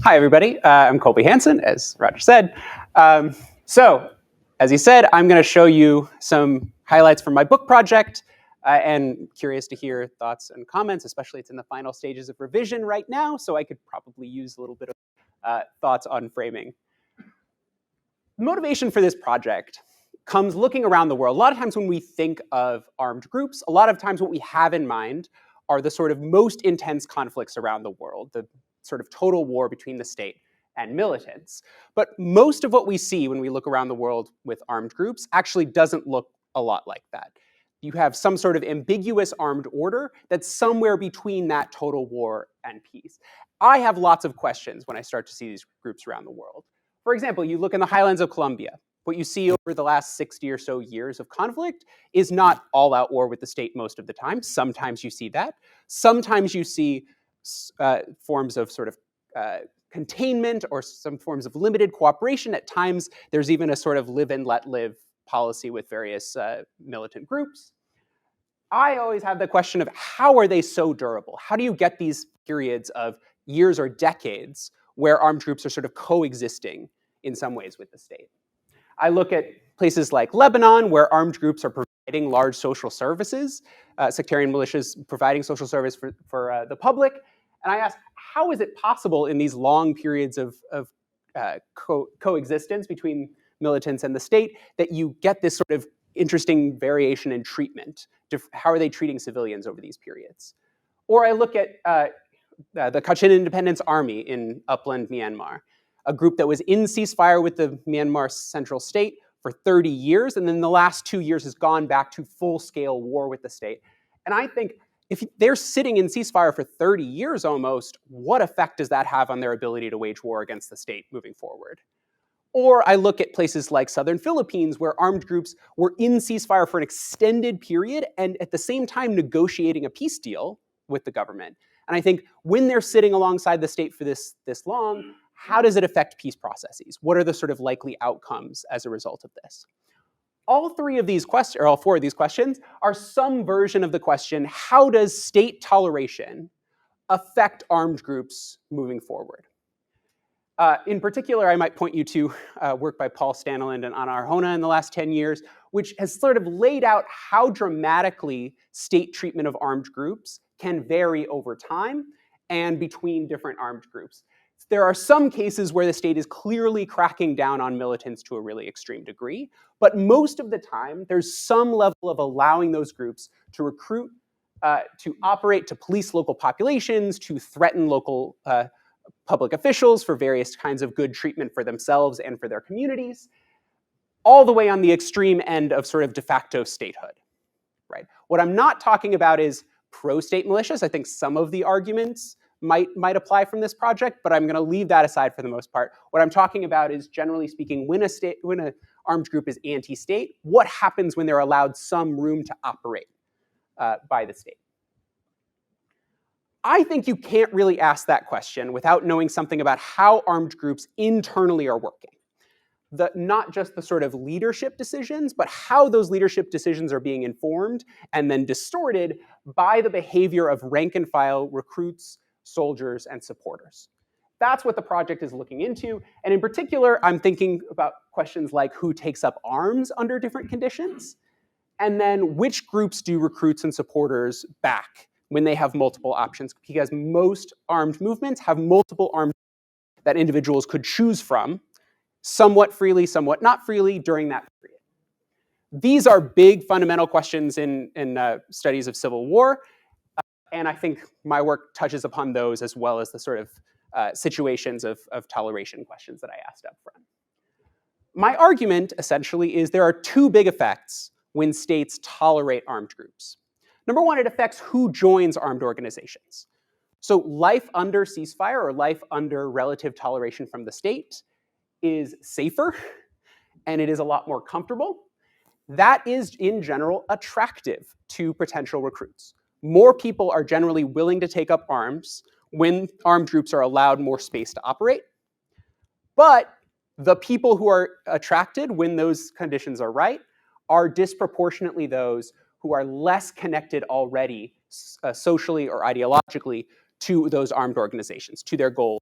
Hi, everybody. I'm Kolby Hanson, as Roger said. So, as he said, I'm going to show you some highlights from my book project, and curious to hear thoughts and comments, especially it's in the final stages of revision right now, so I could probably use a little bit of thoughts on framing. The motivation for this project comes looking around the world. A lot of times when we think of armed groups, a lot of times what we have in mind are the sort of most intense conflicts around the world, the sort of total war between the state and militants. But most of what we see when we look around the world with armed groups actually doesn't look a lot like that. You have some sort of ambiguous armed order that's somewhere between that total war and peace. I have lots of questions when I start to see these groups around the world. For example, you look in the highlands of Colombia. What you see over the last 60 or so years of conflict is not all-out war with the state most of the time. Sometimes you see that. Sometimes you see forms of sort of containment or some forms of limited cooperation. At times, there's even a sort of live and let live policy with various militant groups. I always have the question of how are they so durable? How do you get these periods of years or decades where armed groups are sort of coexisting in some ways with the state? I look at places like Lebanon, where armed groups are providing large social services, sectarian militias providing social service for the public. And I ask, how is it possible in these long periods of coexistence between militants and the state that you get this sort of interesting variation in treatment? How are they treating civilians over these periods? Or I look at the Kachin Independence Army in upland Myanmar, a group that was in ceasefire with the Myanmar central state for 30 years, and then the last 2 years has gone back to full-scale war with the state. And I think if they're sitting in ceasefire for 30 years almost, what effect does that have on their ability to wage war against the state moving forward? Or I look at places like southern Philippines, where armed groups were in ceasefire for an extended period and at the same time negotiating a peace deal with the government. And I think when they're sitting alongside the state for this long, how does it affect peace processes? What are the sort of likely outcomes as a result of this? All four of these questions are some version of the question, how does state toleration affect armed groups moving forward? In particular, I might point you to work by Paul Staniland and Anna Arjona in the last 10 years, which has sort of laid out how dramatically state treatment of armed groups can vary over time and between different armed groups. There are some cases where the state is clearly cracking down on militants to a really extreme degree, but most of the time, there's some level of allowing those groups to recruit, to operate, to police local populations, to threaten local public officials for various kinds of good treatment for themselves and for their communities, all the way on the extreme end of sort of de facto statehood, right? What I'm not talking about is pro-state militias. I think some of the arguments might apply from this project, but I'm going to leave that aside for the most part. What I'm talking about is, generally speaking, when an armed group is anti-state, what happens when they're allowed some room to operate by the state? I think you can't really ask that question without knowing something about how armed groups internally are working. Not just the sort of leadership decisions, but how those leadership decisions are being informed and then distorted by the behavior of rank and file recruits, soldiers, and supporters. That's what the project is looking into. And in particular, I'm thinking about questions like who takes up arms under different conditions, and then which groups do recruits and supporters back when they have multiple options, because most armed movements have multiple armed that individuals could choose from, somewhat freely, somewhat not freely, during that period. These are big fundamental questions in studies of civil war, and I think my work touches upon those as well as the sort of situations of toleration questions that I asked up front. My argument, essentially, is there are two big effects when states tolerate armed groups. Number one, it affects who joins armed organizations. So life under ceasefire or life under relative toleration from the state is safer, and it is a lot more comfortable. That is, in general, attractive to potential recruits. More people are generally willing to take up arms when armed groups are allowed more space to operate. But the people who are attracted when those conditions are right are disproportionately those who are less connected already socially or ideologically to those armed organizations, to their goals,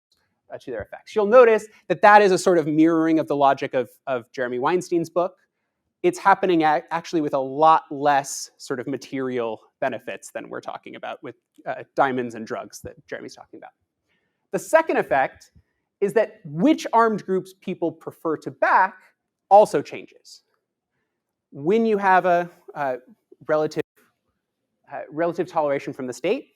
to their effects. You'll notice that that is a sort of mirroring of the logic of Jeremy Weinstein's book. It's happening actually with a lot less sort of material benefits than we're talking about with diamonds and drugs that Jeremy's talking about. The second effect is that which armed groups people prefer to back also changes. When you have a relative toleration from the state,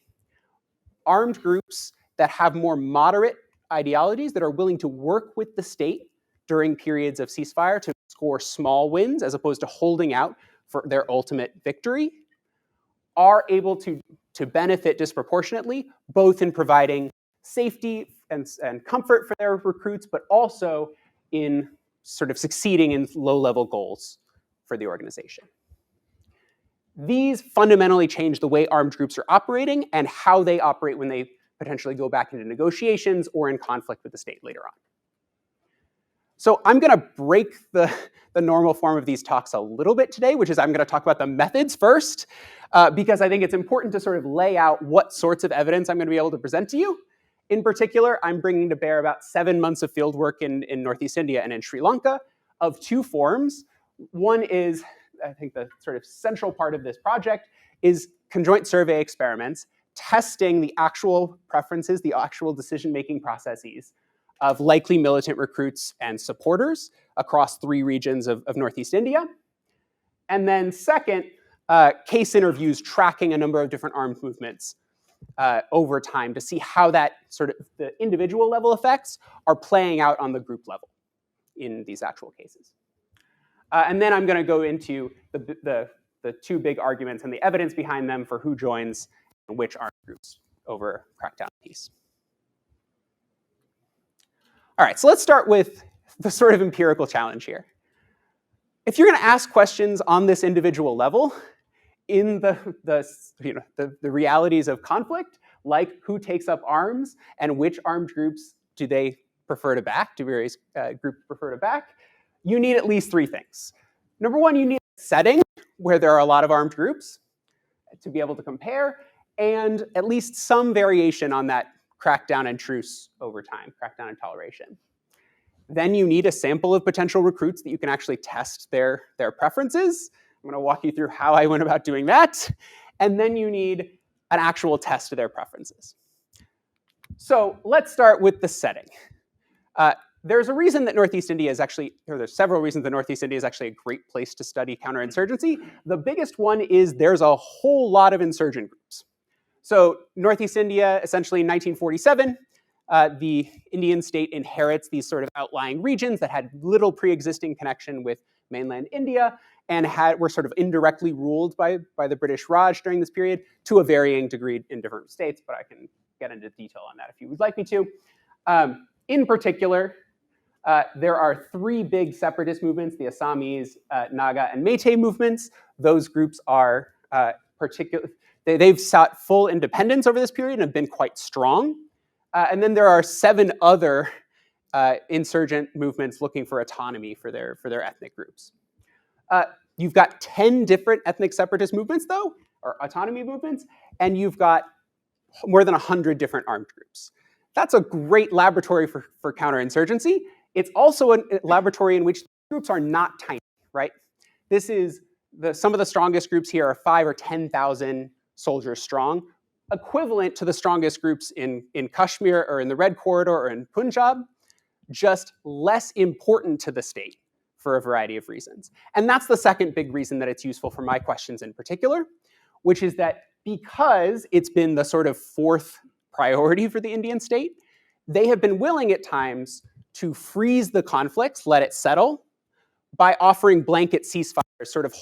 armed groups that have more moderate ideologies that are willing to work with the state during periods of ceasefire to score small wins as opposed to holding out for their ultimate victory are able to benefit disproportionately, both in providing safety and comfort for their recruits, but also in sort of succeeding in low-level goals for the organization. These fundamentally change the way armed groups are operating and how they operate when they potentially go back into negotiations or in conflict with the state later on. So I'm going to break the normal form of these talks a little bit today, which is I'm going to talk about the methods first, because I think it's important to sort of lay out what sorts of evidence I'm going to be able to present to you. In particular, I'm bringing to bear about 7 months of field work in Northeast India and in Sri Lanka of two forms. One is, I think the sort of central part of this project is conjoint survey experiments, testing the actual preferences, the actual decision-making processes of likely militant recruits and supporters across 3 regions of Northeast India. And then second, case interviews tracking a number of different armed movements over time to see how that sort of the individual level effects are playing out on the group level in these actual cases. And then I'm going to go into the 2 big arguments and the evidence behind them for who joins and which armed groups over crackdown peace. All right, so let's start with the sort of empirical challenge here. If you're going to ask questions on this individual level in the realities of conflict, like who takes up arms and which armed groups do they prefer to back, do various groups prefer to back, you need at least 3 things. Number 1, you need a setting where there are a lot of armed groups to be able to compare, and at least some variation on that crackdown and truce over time, crackdown and toleration. Then you need a sample of potential recruits that you can actually test their preferences. I'm going to walk you through how I went about doing that. And then you need an actual test of their preferences. So let's start with the setting. There's a reason that Northeast India is actually, or there's several reasons that Northeast India is actually a great place to study counterinsurgency. The biggest one is there's a whole lot of insurgent groups. So Northeast India, essentially in 1947, the Indian state inherits these sort of outlying regions that had little pre-existing connection with mainland India and were sort of indirectly ruled by the British Raj during this period to a varying degree in different states, but I can get into detail on that if you would like me to. In particular, there are 3 big separatist movements, the Assamese, Naga, and Meitei movements. Those groups are they've sought full independence over this period and have been quite strong. And then there are 7 other insurgent movements looking for autonomy for their ethnic groups. You've got 10 different ethnic separatist movements, though, or autonomy movements, and you've got more than 100 different armed groups. That's a great laboratory for counterinsurgency. It's also a laboratory in which groups are not tiny, right? This is some of the strongest groups here are 5,000 or 10,000 soldiers strong, equivalent to the strongest groups in Kashmir or in the Red Corridor or in Punjab, just less important to the state for a variety of reasons. And that's the second big reason that it's useful for my questions in particular, which is that because it's been the sort of 4th priority for the Indian state, they have been willing at times to freeze the conflicts, let it settle, by offering blanket ceasefires, sort of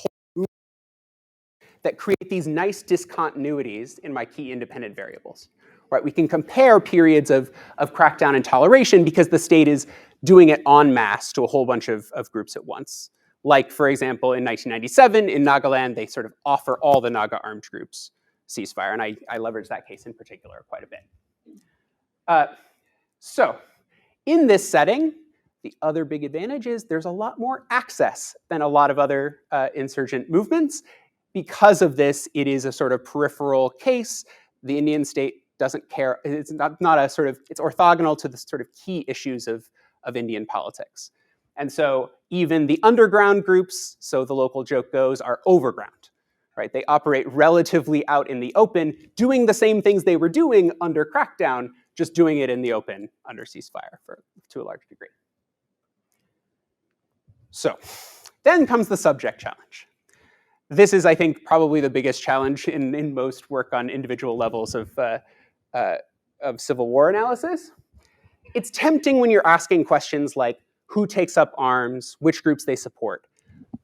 that create these nice discontinuities in my key independent variables. Right? We can compare periods of crackdown and toleration because the state is doing it en masse to a whole bunch of groups at once. Like, for example, in 1997, in Nagaland, they sort of offer all the Naga armed groups ceasefire, and I leverage that case in particular quite a bit. So, in this setting, the other big advantage is there's a lot more access than a lot of other insurgent movements. Because of this, it is a sort of peripheral case. The Indian state doesn't care. It's not a sort of, it's orthogonal to the sort of key issues of Indian politics. And so even the underground groups, so the local joke goes, are overground, right? They operate relatively out in the open, doing the same things they were doing under crackdown, just doing it in the open under ceasefire to a large degree. So then comes the subject challenge. This is, I think, probably the biggest challenge in most work on individual levels of Civil War analysis. It's tempting when you're asking questions like who takes up arms, which groups they support,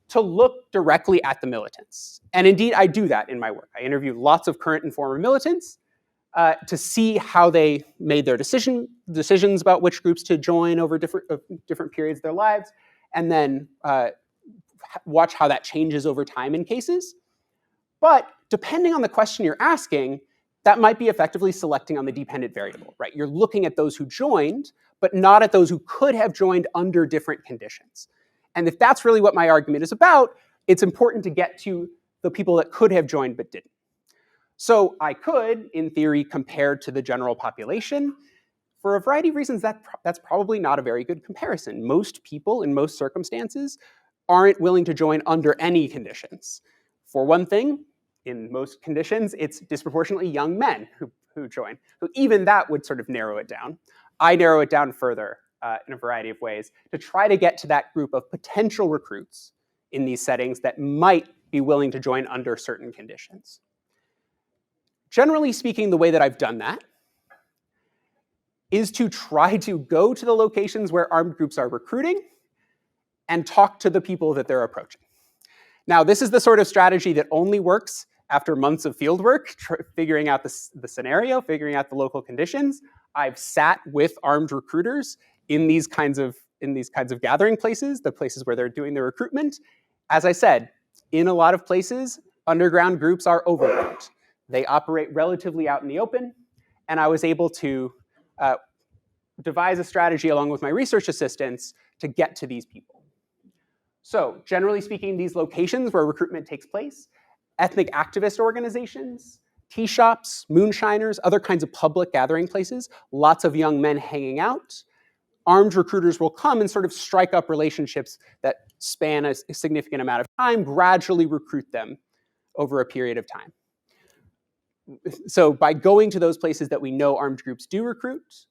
to look directly at the militants. And indeed, I do that in my work. I interview lots of current and former militants to see how they made their decisions about which groups to join over different periods of their lives, and then watch how that changes over time in cases. But depending on the question you're asking, that might be effectively selecting on the dependent variable, right? You're looking at those who joined, but not at those who could have joined under different conditions. And if that's really what my argument is about, it's important to get to the people that could have joined but didn't. So I could, in theory, compare to the general population. For a variety of reasons, that's probably not a very good comparison. Most people, in most circumstances, aren't willing to join under any conditions. For one thing, in most conditions, it's disproportionately young men who join. So even that would sort of narrow it down. I narrow it down further in a variety of ways to try to get to that group of potential recruits in these settings that might be willing to join under certain conditions. Generally speaking, the way that I've done that is to try to go to the locations where armed groups are recruiting and talk to the people that they're approaching. Now, this is the sort of strategy that only works after months of field work, figuring out the scenario, figuring out the local conditions. I've sat with armed recruiters in these kinds of gathering places, the places where they're doing the recruitment. As I said, in a lot of places, underground groups are overground. They operate relatively out in the open, and I was able to devise a strategy along with my research assistants to get to these people. So generally speaking, these locations where recruitment takes place, ethnic activist organizations, tea shops, moonshiners, other kinds of public gathering places, lots of young men hanging out, armed recruiters will come and sort of strike up relationships that span a significant amount of time, gradually recruit them over a period of time. So by going to those places that we know armed groups do recruit,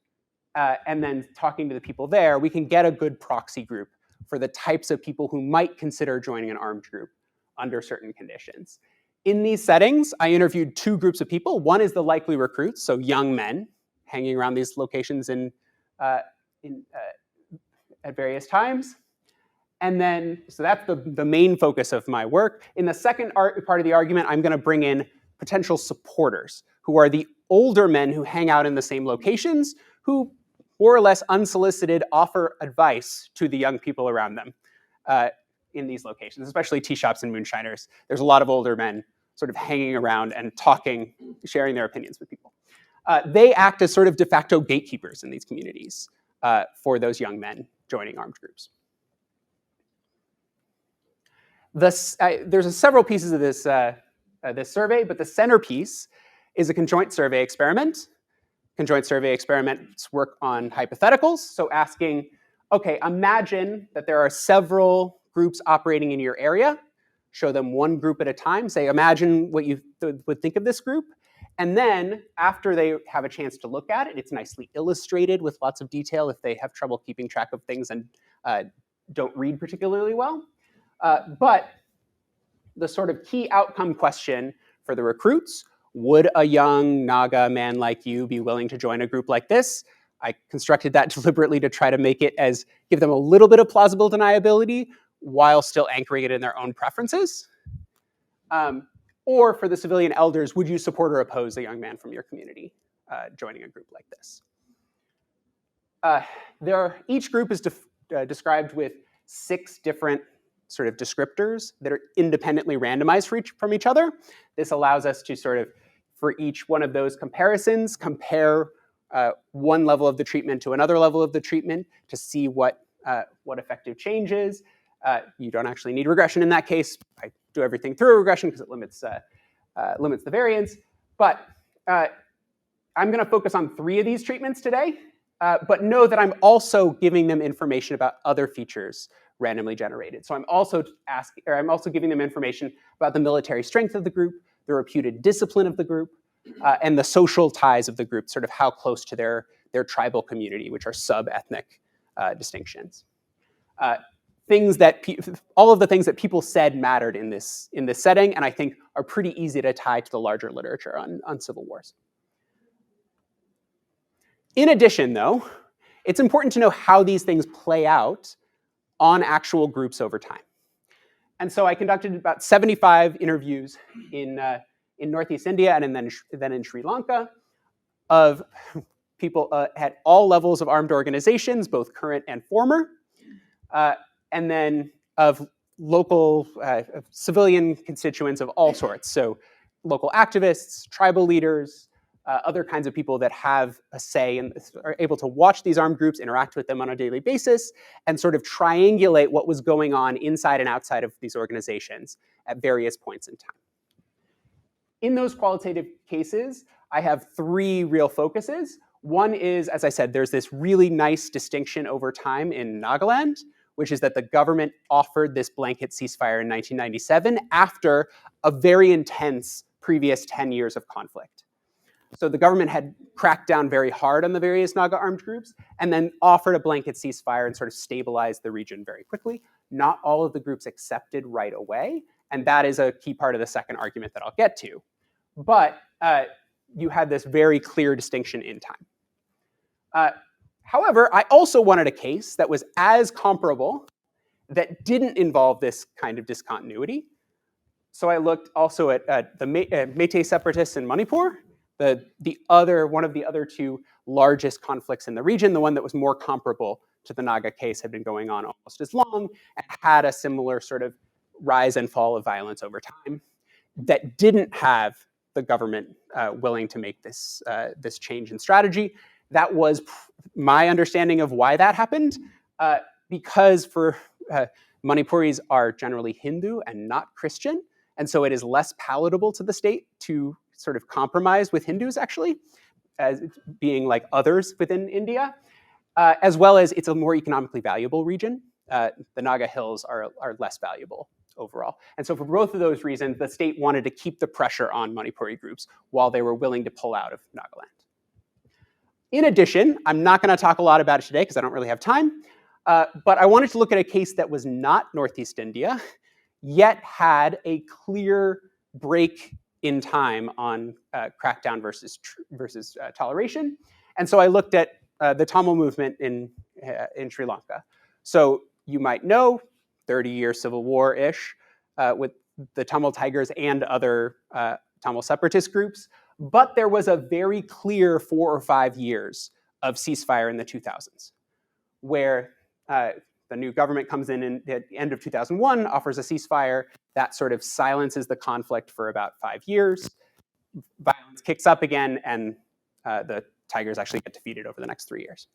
and then talking to the people there, we can get a good proxy group for the types of people who might consider joining an armed group under certain conditions. In these settings, I interviewed two groups of people. One is the likely recruits, so young men hanging around these locations at various times. And then, so that's the main focus of my work. In the second part of the argument, I'm gonna bring in potential supporters, who are the older men who hang out in the same locations, who more or less unsolicited offer advice to the young people around them in these locations, especially tea shops and moonshiners. There's a lot of older men sort of hanging around and talking, sharing their opinions with people. They act as sort of de facto gatekeepers in these communities for those young men joining armed groups. There's several pieces of this survey, but the centerpiece is a conjoint survey experiment. Conjoint survey experiments work on hypotheticals, so asking, okay, imagine that there are several groups operating in your area. Show them one group at a time. Say, imagine what you would think of this group. And then after they have a chance to look at it, it's nicely illustrated with lots of detail if they have trouble keeping track of things and don't read particularly well. But the sort of key outcome question for the recruits: would a young Naga man like you be willing to join a group like this? I constructed that deliberately to try to give them a little bit of plausible deniability while still anchoring it in their own preferences. Or for the civilian elders, would you support or oppose a young man from your community joining a group like this? Each group is described with 6 different sort of descriptors that are independently randomized from each other. This allows us to sort of, for each one of those comparisons, compare one level of the treatment to another level of the treatment to see what effective change is. You don't actually need regression in that case. I do everything through a regression because it limits the variance. But I'm going to focus on 3 of these treatments today, but know that I'm also giving them information about other features randomly generated. So I'm also giving them information about the military strength of the group, the reputed discipline of the group, and the social ties of the group, sort of how close to their tribal community, which are sub-ethnic distinctions. All of the things that people said mattered in this setting, and I think are pretty easy to tie to the larger literature on civil wars. In addition, though, it's important to know how these things play out on actual groups over time. And so I conducted about 75 interviews in Northeast India and then in Sri Lanka of people at all levels of armed organizations, both current and former, and then of local civilian constituents of all sorts. So local activists, tribal leaders, other kinds of people that have a say and are able to watch these armed groups, interact with them on a daily basis, and sort of triangulate what was going on inside and outside of these organizations at various points in time. In those qualitative cases, I have 3 real focuses. One is, as I said, there's this really nice distinction over time in Nagaland, which is that the government offered this blanket ceasefire in 1997 after a very intense previous 10 years of conflict. So the government had cracked down very hard on the various Naga armed groups and then offered a blanket ceasefire and sort of stabilized the region very quickly. Not all of the groups accepted right away, and that is a key part of the second argument that I'll get to. But you had this very clear distinction in time. However, I also wanted a case that was as comparable that didn't involve this kind of discontinuity. So I looked also at the Métis separatists in Manipur, one of the other 2 largest conflicts in the region. The one that was more comparable to the Naga case had been going on almost as long and had a similar sort of rise and fall of violence over time that didn't have the government willing to make this change in strategy. That was my understanding of why that happened, because Manipuris are generally Hindu and not Christian, and so it is less palatable to the state to sort of compromise with Hindus, actually, as being like others within India, as well as it's a more economically valuable region. The Naga Hills are less valuable overall. And so for both of those reasons, the state wanted to keep the pressure on Manipuri groups while they were willing to pull out of Nagaland. In addition, I'm not going to talk a lot about it today because I don't really have time, but I wanted to look at a case that was not Northeast India, yet had a clear break in time on crackdown versus toleration. And so I looked at the Tamil movement in Sri Lanka. So you might know, 30-year civil war-ish with the Tamil Tigers and other Tamil separatist groups. But there was a very clear 4 or 5 years of ceasefire in the 2000s, where the new government comes in at the end of 2001, offers a ceasefire that sort of silences the conflict for about 5 years. Violence kicks up again, and the Tigers actually get defeated over the next 3 years.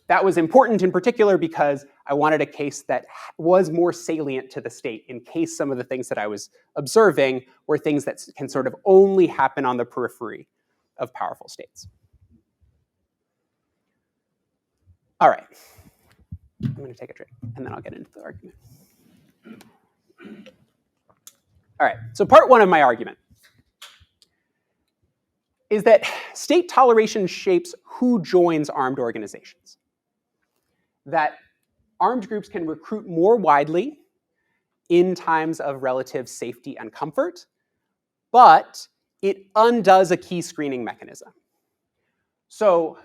That was important in particular because I wanted a case that was more salient to the state, in case some of the things that I was observing were things that can sort of only happen on the periphery of powerful states. All right. I'm going to take a drink, and then I'll get into the argument. All right, so part 1 of my argument is that state toleration shapes who joins armed organizations. That armed groups can recruit more widely in times of relative safety and comfort, but it undoes a key screening mechanism. So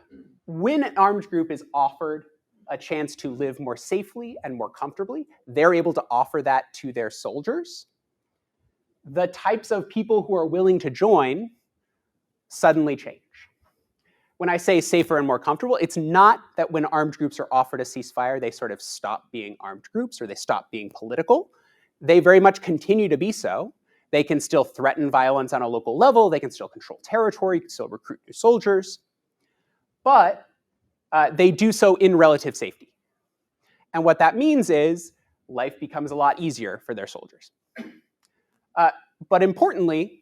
when an armed group is offered a chance to live more safely and more comfortably, they're able to offer that to their soldiers. The types of people who are willing to join suddenly change. When I say safer and more comfortable, it's not that when armed groups are offered a ceasefire, they sort of stop being armed groups or they stop being political. They very much continue to be so. They can still threaten violence on a local level. They can still control territory, still recruit new soldiers. But they do so in relative safety. And what that means is life becomes a lot easier for their soldiers. But importantly,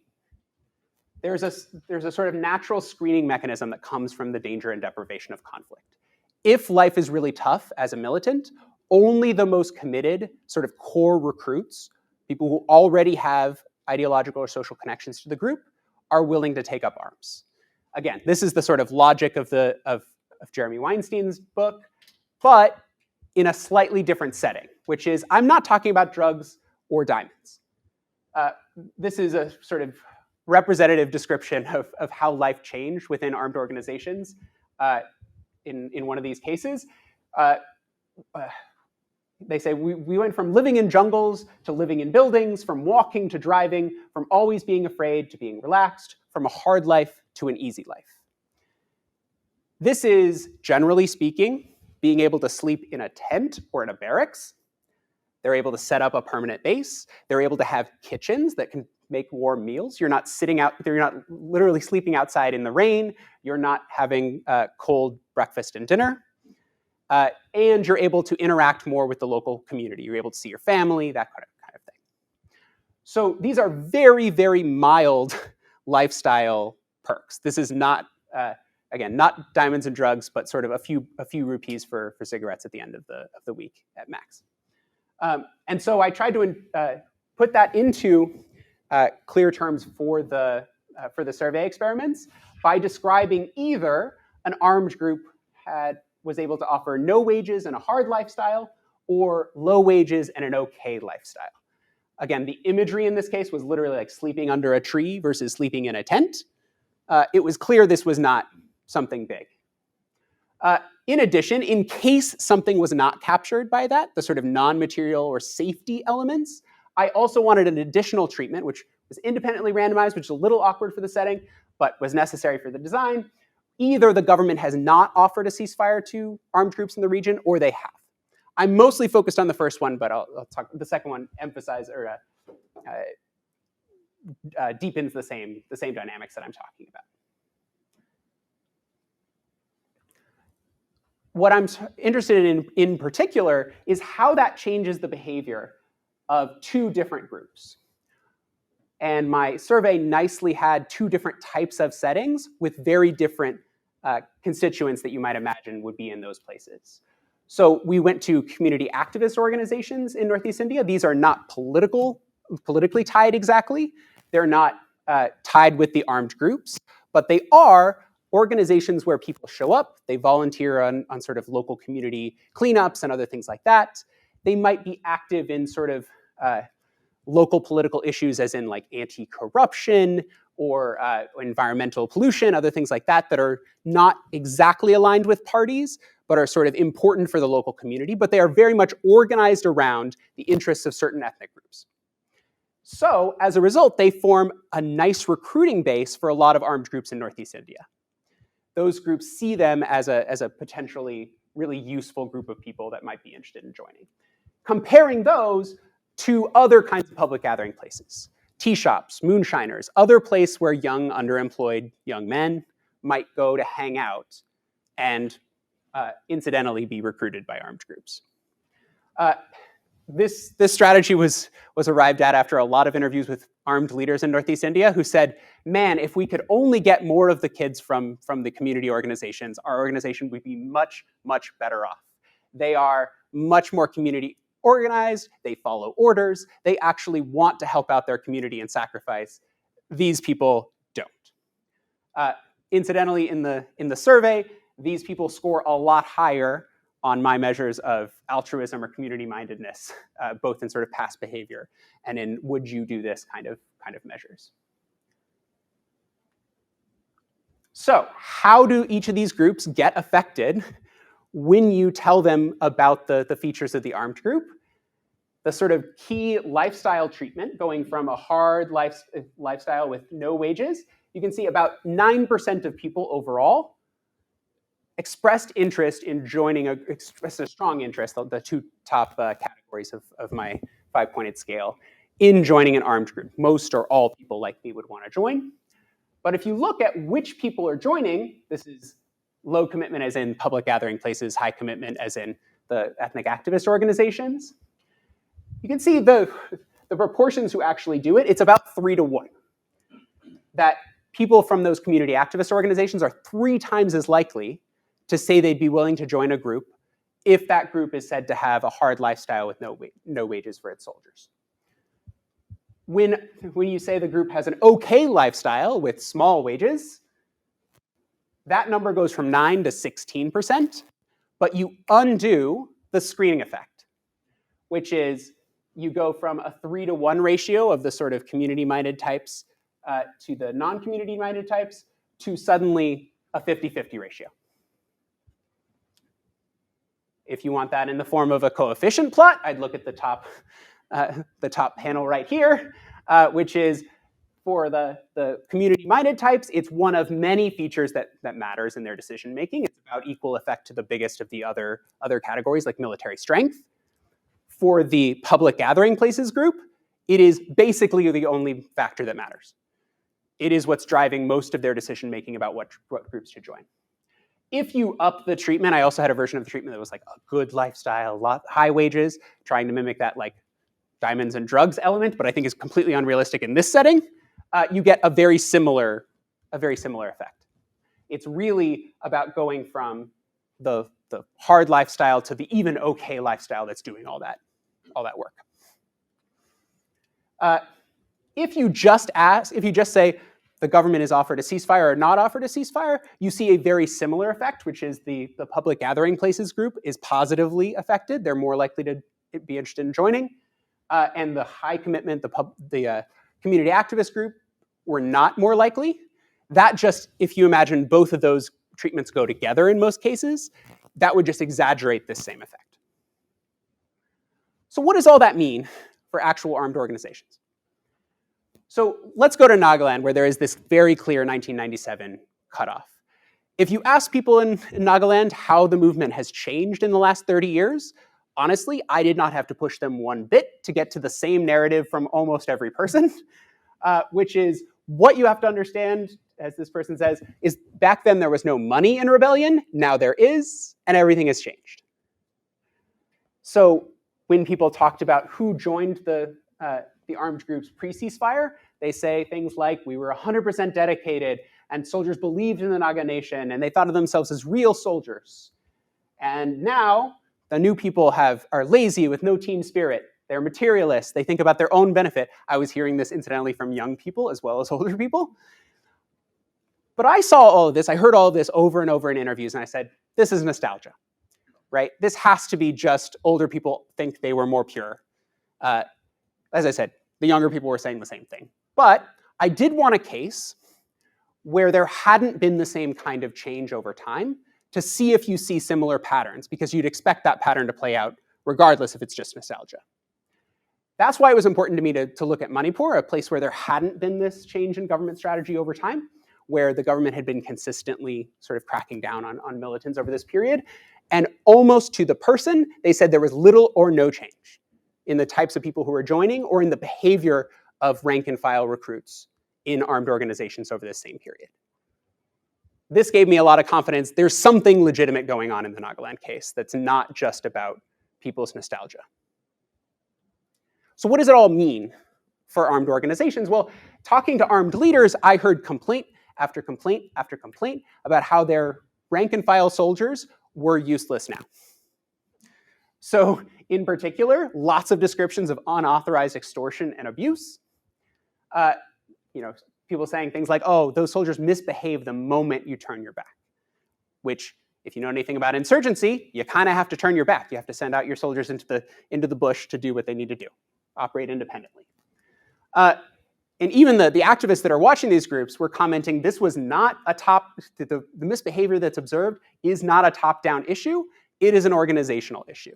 there's a sort of natural screening mechanism that comes from the danger and deprivation of conflict. If life is really tough as a militant, only the most committed sort of core recruits, people who already have ideological or social connections to the group, are willing to take up arms. Again, this is the sort of logic of Jeremy Weinstein's book, but in a slightly different setting, which is I'm not talking about drugs or diamonds. This is a sort of representative description of how life changed within armed organizations in one of these cases. They say we went from living in jungles to living in buildings, from walking to driving, from always being afraid to being relaxed, from a hard life to an easy life. This is, generally speaking, being able to sleep in a tent or in a barracks. They're able to set up a permanent base. They're able to have kitchens that can make warm meals. You're not literally sleeping outside in the rain. You're not having cold breakfast and dinner. And you're able to interact more with the local community. You're able to see your family, that kind of thing. So these are very, very mild lifestyle perks. This is not, again, not diamonds and drugs, but sort of a few rupees for cigarettes at the end of the week at max. And so I tried to put that into clear terms for the survey experiments by describing either an armed group was able to offer no wages and a hard lifestyle, or low wages and an okay lifestyle. Again, the imagery in this case was literally like sleeping under a tree versus sleeping in a tent. It was clear this was not something big. In addition, in case something was not captured by that, the sort of non-material or safety elements, I also wanted an additional treatment, which was independently randomized, which is a little awkward for the setting, but was necessary for the design. Either the government has not offered a ceasefire to armed groups in the region, or they have. I'm mostly focused on the first one, but I'll talk. The second one emphasizes or deepens the same dynamics that I'm talking about. What I'm interested in particular is how that changes the behavior of two different groups. And my survey nicely had two different types of settings with very different constituents that you might imagine would be in those places. So we went to community activist organizations in Northeast India. These are not politically tied exactly. They're not tied with the armed groups, but they are organizations where people show up, they volunteer on sort of local community cleanups and other things like that. They might be active in sort of local political issues as in like anti-corruption or environmental pollution, other things like that that are not exactly aligned with parties, but are sort of important for the local community, but they are very much organized around the interests of certain ethnic groups. So as a result, they form a nice recruiting base for a lot of armed groups in Northeast India. Those groups see them as a potentially really useful group of people that might be interested in joining. Comparing those to other kinds of public gathering places, tea shops, moonshiners, other place where young, underemployed young men might go to hang out and incidentally be recruited by armed groups. This strategy was arrived at after a lot of interviews with armed leaders in Northeast India who said, man, if we could only get more of the kids from the community organizations, our organization would be much, much better off. They are much more community organized, they follow orders, they actually want to help out their community and sacrifice. These people don't. Incidentally, in the survey, these people score a lot higher on my measures of altruism or community mindedness, both in sort of past behavior and in would you do this kind of measures. So how do each of these groups get affected when you tell them about the features of the armed group? The sort of key lifestyle treatment, going from a hard lifestyle with no wages, you can see about 9% of people overall expressed interest in joining, expressed a strong interest, the two top categories of my 5-pointed scale, in joining an armed group. Most or all people like me would want to join. But if you look at which people are joining, this is low commitment as in public gathering places, high commitment as in the ethnic activist organizations. You can see the proportions who actually do it, it's about 3 to 1. That people from those community activist organizations are 3 times as likely to say they'd be willing to join a group if that group is said to have a hard lifestyle with no wages for its soldiers. When you say the group has an okay lifestyle with small wages, that number goes from 9 to 16%, but you undo the screening effect, which is you go from a 3-to-1 ratio of the sort of community-minded types to the non-community-minded types to suddenly a 50-50 ratio. If you want that in the form of a coefficient plot, I'd look at the top panel right here, which is for the community-minded types, it's one of many features that matters in their decision-making. It's about equal effect to the biggest of the other categories, like military strength. For the public gathering places group, it is basically the only factor that matters. It is what's driving most of their decision-making about what groups should join. If you up the treatment, I also had a version of the treatment that was like a good lifestyle, high wages, trying to mimic that like diamonds and drugs element, but I think is completely unrealistic in this setting. You get a very similar effect. It's really about going from the hard lifestyle to the even okay lifestyle that's doing all that work. If you just say the government is offered a ceasefire or not offered a ceasefire, you see a very similar effect, which is the public gathering places group is positively affected. They're more likely to be interested in joining. And the high commitment, the community activist group were not more likely. That just, if you imagine both of those treatments go together in most cases, that would just exaggerate this same effect. So what does all that mean for actual armed organizations? So let's go to Nagaland, where there is this very clear 1997 cutoff. If you ask people in Nagaland how the movement has changed in the last 30 years, honestly, I did not have to push them one bit to get to the same narrative from almost every person, which is what you have to understand, as this person says, is back then there was no money in rebellion, now there is, and everything has changed. So when people talked about who joined the armed groups pre-ceasefire, they say things like, we were 100% dedicated, and soldiers believed in the Naga nation, and they thought of themselves as real soldiers. And now, the new people are lazy with no team spirit. They're materialists. They think about their own benefit. I was hearing this incidentally from young people as well as older people. But I saw all of this. I heard all of this over and over in interviews, and I said, this is nostalgia, right? This has to be just older people think they were more pure. As I said, the younger people were saying the same thing. But I did want a case where there hadn't been the same kind of change over time to see if you see similar patterns, because you'd expect that pattern to play out regardless if it's just nostalgia. That's why it was important to me to look at Manipur, a place where there hadn't been this change in government strategy over time, where the government had been consistently sort of cracking down on militants over this period. And almost to the person, they said there was little or no change in the types of people who were joining or in the behavior of rank and file recruits in armed organizations over this same period. This gave me a lot of confidence. There's something legitimate going on in the Nagaland case that's not just about people's nostalgia. So what does it all mean for armed organizations? Well, talking to armed leaders, I heard complaint after complaint after complaint about how their rank and file soldiers were useless now. So in particular, lots of descriptions of unauthorized extortion and abuse. People saying things like, oh, those soldiers misbehave the moment you turn your back, which, if you know anything about insurgency, you kind of have to turn your back. You have to send out your soldiers into the bush to do what they need to do, operate independently. And even the activists that are watching these groups were commenting this was not the misbehavior that's observed is not a top-down issue. It is an organizational issue.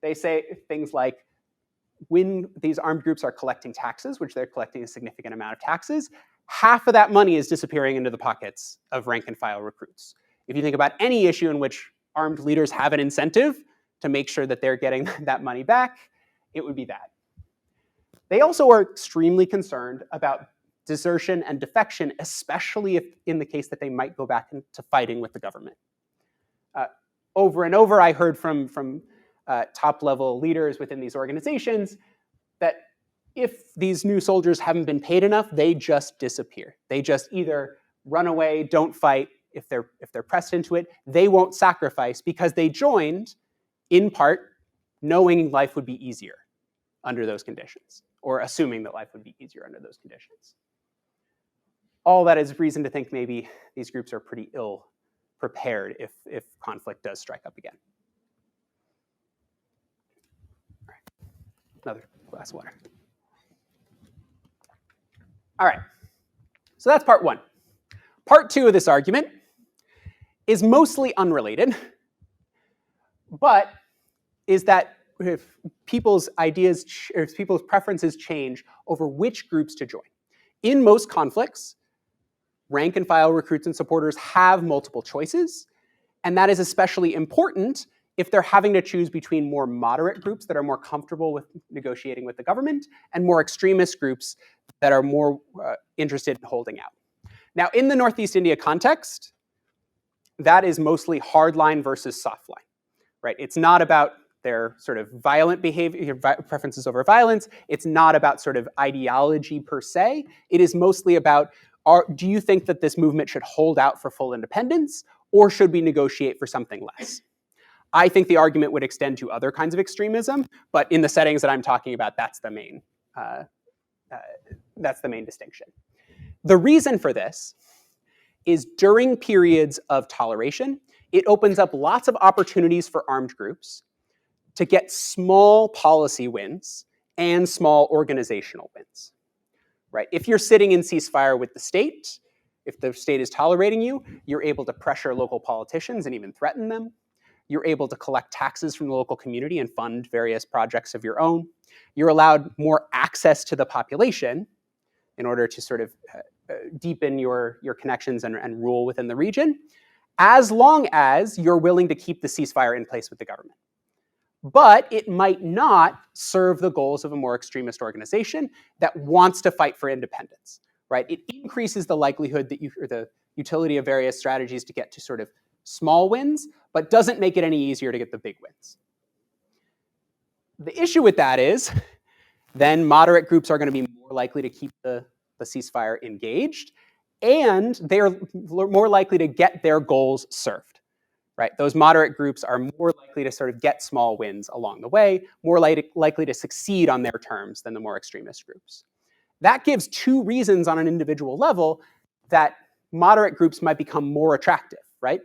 They say things like, when these armed groups are collecting taxes, which they're collecting a significant amount of taxes, half of that money is disappearing into the pockets of rank and file recruits. If you think about any issue in which armed leaders have an incentive to make sure that they're getting that money back, it would be that. They also are extremely concerned about desertion and defection, especially if in the case that they might go back into fighting with the government. Over and over, I heard from top-level leaders within these organizations that if these new soldiers haven't been paid enough, they just disappear. They just either run away, don't fight. If they're pressed into it, they won't sacrifice because they joined in part knowing life would be easier under those conditions, or assuming that life would be easier under those conditions. All that is reason to think maybe these groups are pretty ill prepared if conflict does strike up again. All right. Another glass of water. All right, so that's part one. Part two of this argument is mostly unrelated, but is that if people's ideas, or if people's preferences change over which groups to join. In most conflicts, rank and file recruits and supporters have multiple choices, and that is especially important if they're having to choose between more moderate groups that are more comfortable with negotiating with the government and more extremist groups that are more interested in holding out. Now, in the Northeast India context, that is mostly hardline versus softline, right? It's not about their sort of violent behavior, preferences over violence. It's not about sort of ideology per se. It is mostly about, do you think that this movement should hold out for full independence, or should we negotiate for something less? I think the argument would extend to other kinds of extremism, but in the settings that I'm talking about, that's the main distinction. The reason for this is during periods of toleration, it opens up lots of opportunities for armed groups to get small policy wins and small organizational wins, right? If you're sitting in ceasefire with the state, if the state is tolerating you, you're able to pressure local politicians and even threaten them. You're able to collect taxes from the local community and fund various projects of your own. You're allowed more access to the population in order to sort of deepen your connections and rule within the region, as long as you're willing to keep the ceasefire in place with the government. But it might not serve the goals of a more extremist organization that wants to fight for independence, right? It increases the likelihood that or the utility of various strategies to get to sort of small wins, but doesn't make it any easier to get the big wins. The issue with that is then moderate groups are going to be more likely to keep the ceasefire engaged, and they're more likely to get their goals served, right? Those moderate groups are more likely to sort of get small wins along the way, more likely to succeed on their terms than the more extremist groups. That gives two reasons on an individual level that moderate groups might become more attractive, right?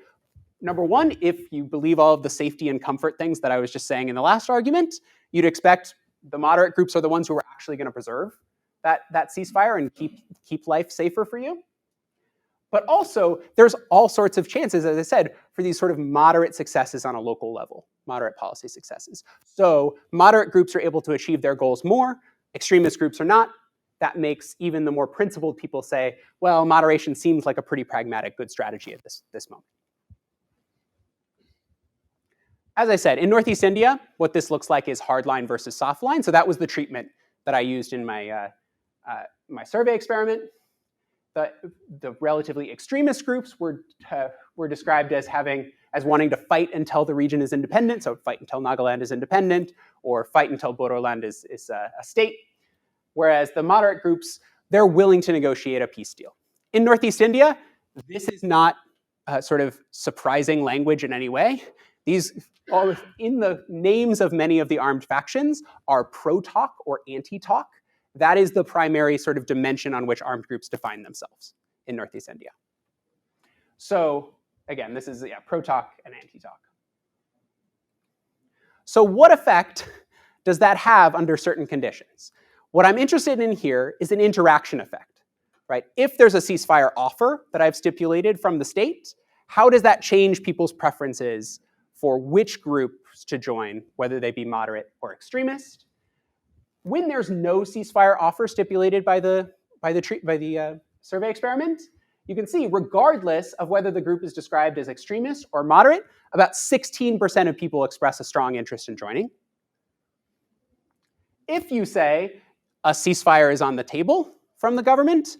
Number one, if you believe all of the safety and comfort things that I was just saying in the last argument, you'd expect the moderate groups are the ones who are actually going to preserve that ceasefire and keep life safer for you. But also, there's all sorts of chances, as I said, for these sort of moderate successes on a local level, moderate policy successes. So moderate groups are able to achieve their goals more, extremist groups are not. That makes even the more principled people say, well, moderation seems like a pretty pragmatic, good strategy at this moment. As I said, in Northeast India, what this looks like is hardline versus softline. So that was the treatment that I used in my survey experiment. The relatively extremist groups were described as wanting to fight until the region is independent, so fight until Nagaland is independent, or fight until Bodoland is a state. Whereas the moderate groups, they're willing to negotiate a peace deal. In Northeast India, this is not sort of surprising language in any way. These, all in the names of many of the armed factions, are pro-talk or anti-talk. That is the primary sort of dimension on which armed groups define themselves in Northeast India. So again, this is pro-talk and anti-talk. So what effect does that have under certain conditions? What I'm interested in here is an interaction effect, right? If there's a ceasefire offer that I've stipulated from the state, how does that change people's preferences for which groups to join, whether they be moderate or extremist? When there's no ceasefire offer stipulated by the survey experiment, you can see, regardless of whether the group is described as extremist or moderate, about 16% of people express a strong interest in joining. If you say a ceasefire is on the table from the government,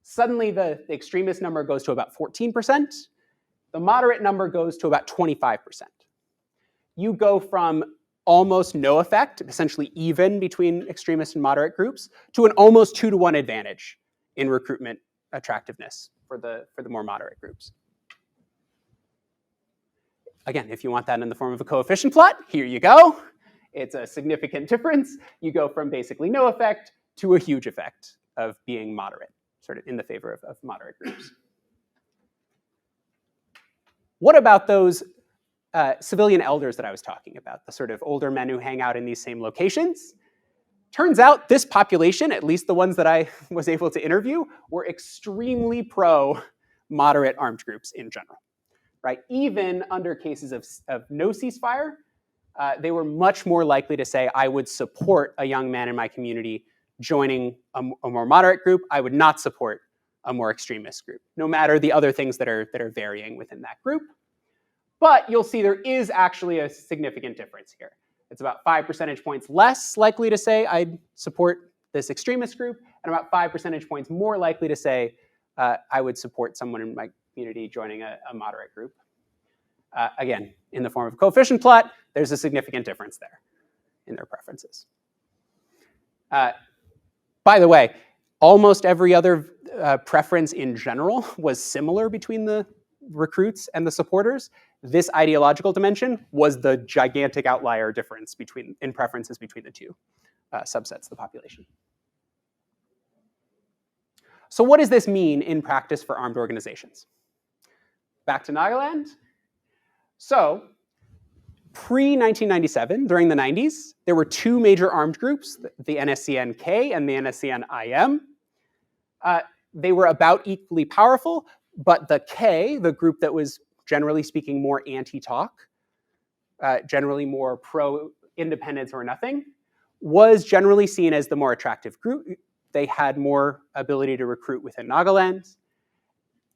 suddenly the extremist number goes to about 14%. The moderate number goes to about 25%. You go from almost no effect, essentially even between extremist and moderate groups, to an almost 2-to-1 advantage in recruitment attractiveness for the more moderate groups. Again, if you want that in the form of a coefficient plot, here you go. It's a significant difference. You go from basically no effect to a huge effect of being moderate, sort of in the favor of moderate groups. What about those civilian elders that I was talking about, the sort of older men who hang out in these same locations? Turns out this population, at least the ones that I was able to interview, were extremely pro-moderate armed groups in general, right? Even under cases of no ceasefire, they were much more likely to say, I would support a young man in my community joining a more moderate group. I would not support a more extremist group, no matter the other things that are varying within that group. But you'll see there is actually a significant difference here. It's about 5 percentage points less likely to say I'd support this extremist group, and about 5 percentage points more likely to say I would support someone in my community joining a moderate group. Again, in the form of a coefficient plot, there's a significant difference there in their preferences. By the way, almost every other preference in general was similar between the recruits and the supporters. This ideological dimension was the gigantic outlier difference in preferences between the two subsets of the population. So what does this mean in practice for armed organizations? Back to Nagaland. So pre-1997, during the 90s, there were 2 major armed groups, the NSCN-K and the NSCN-IM. They were about equally powerful, but the K, the group that was generally speaking more anti-talk, generally more pro-independence or nothing, was generally seen as the more attractive group. They had more ability to recruit within Nagaland.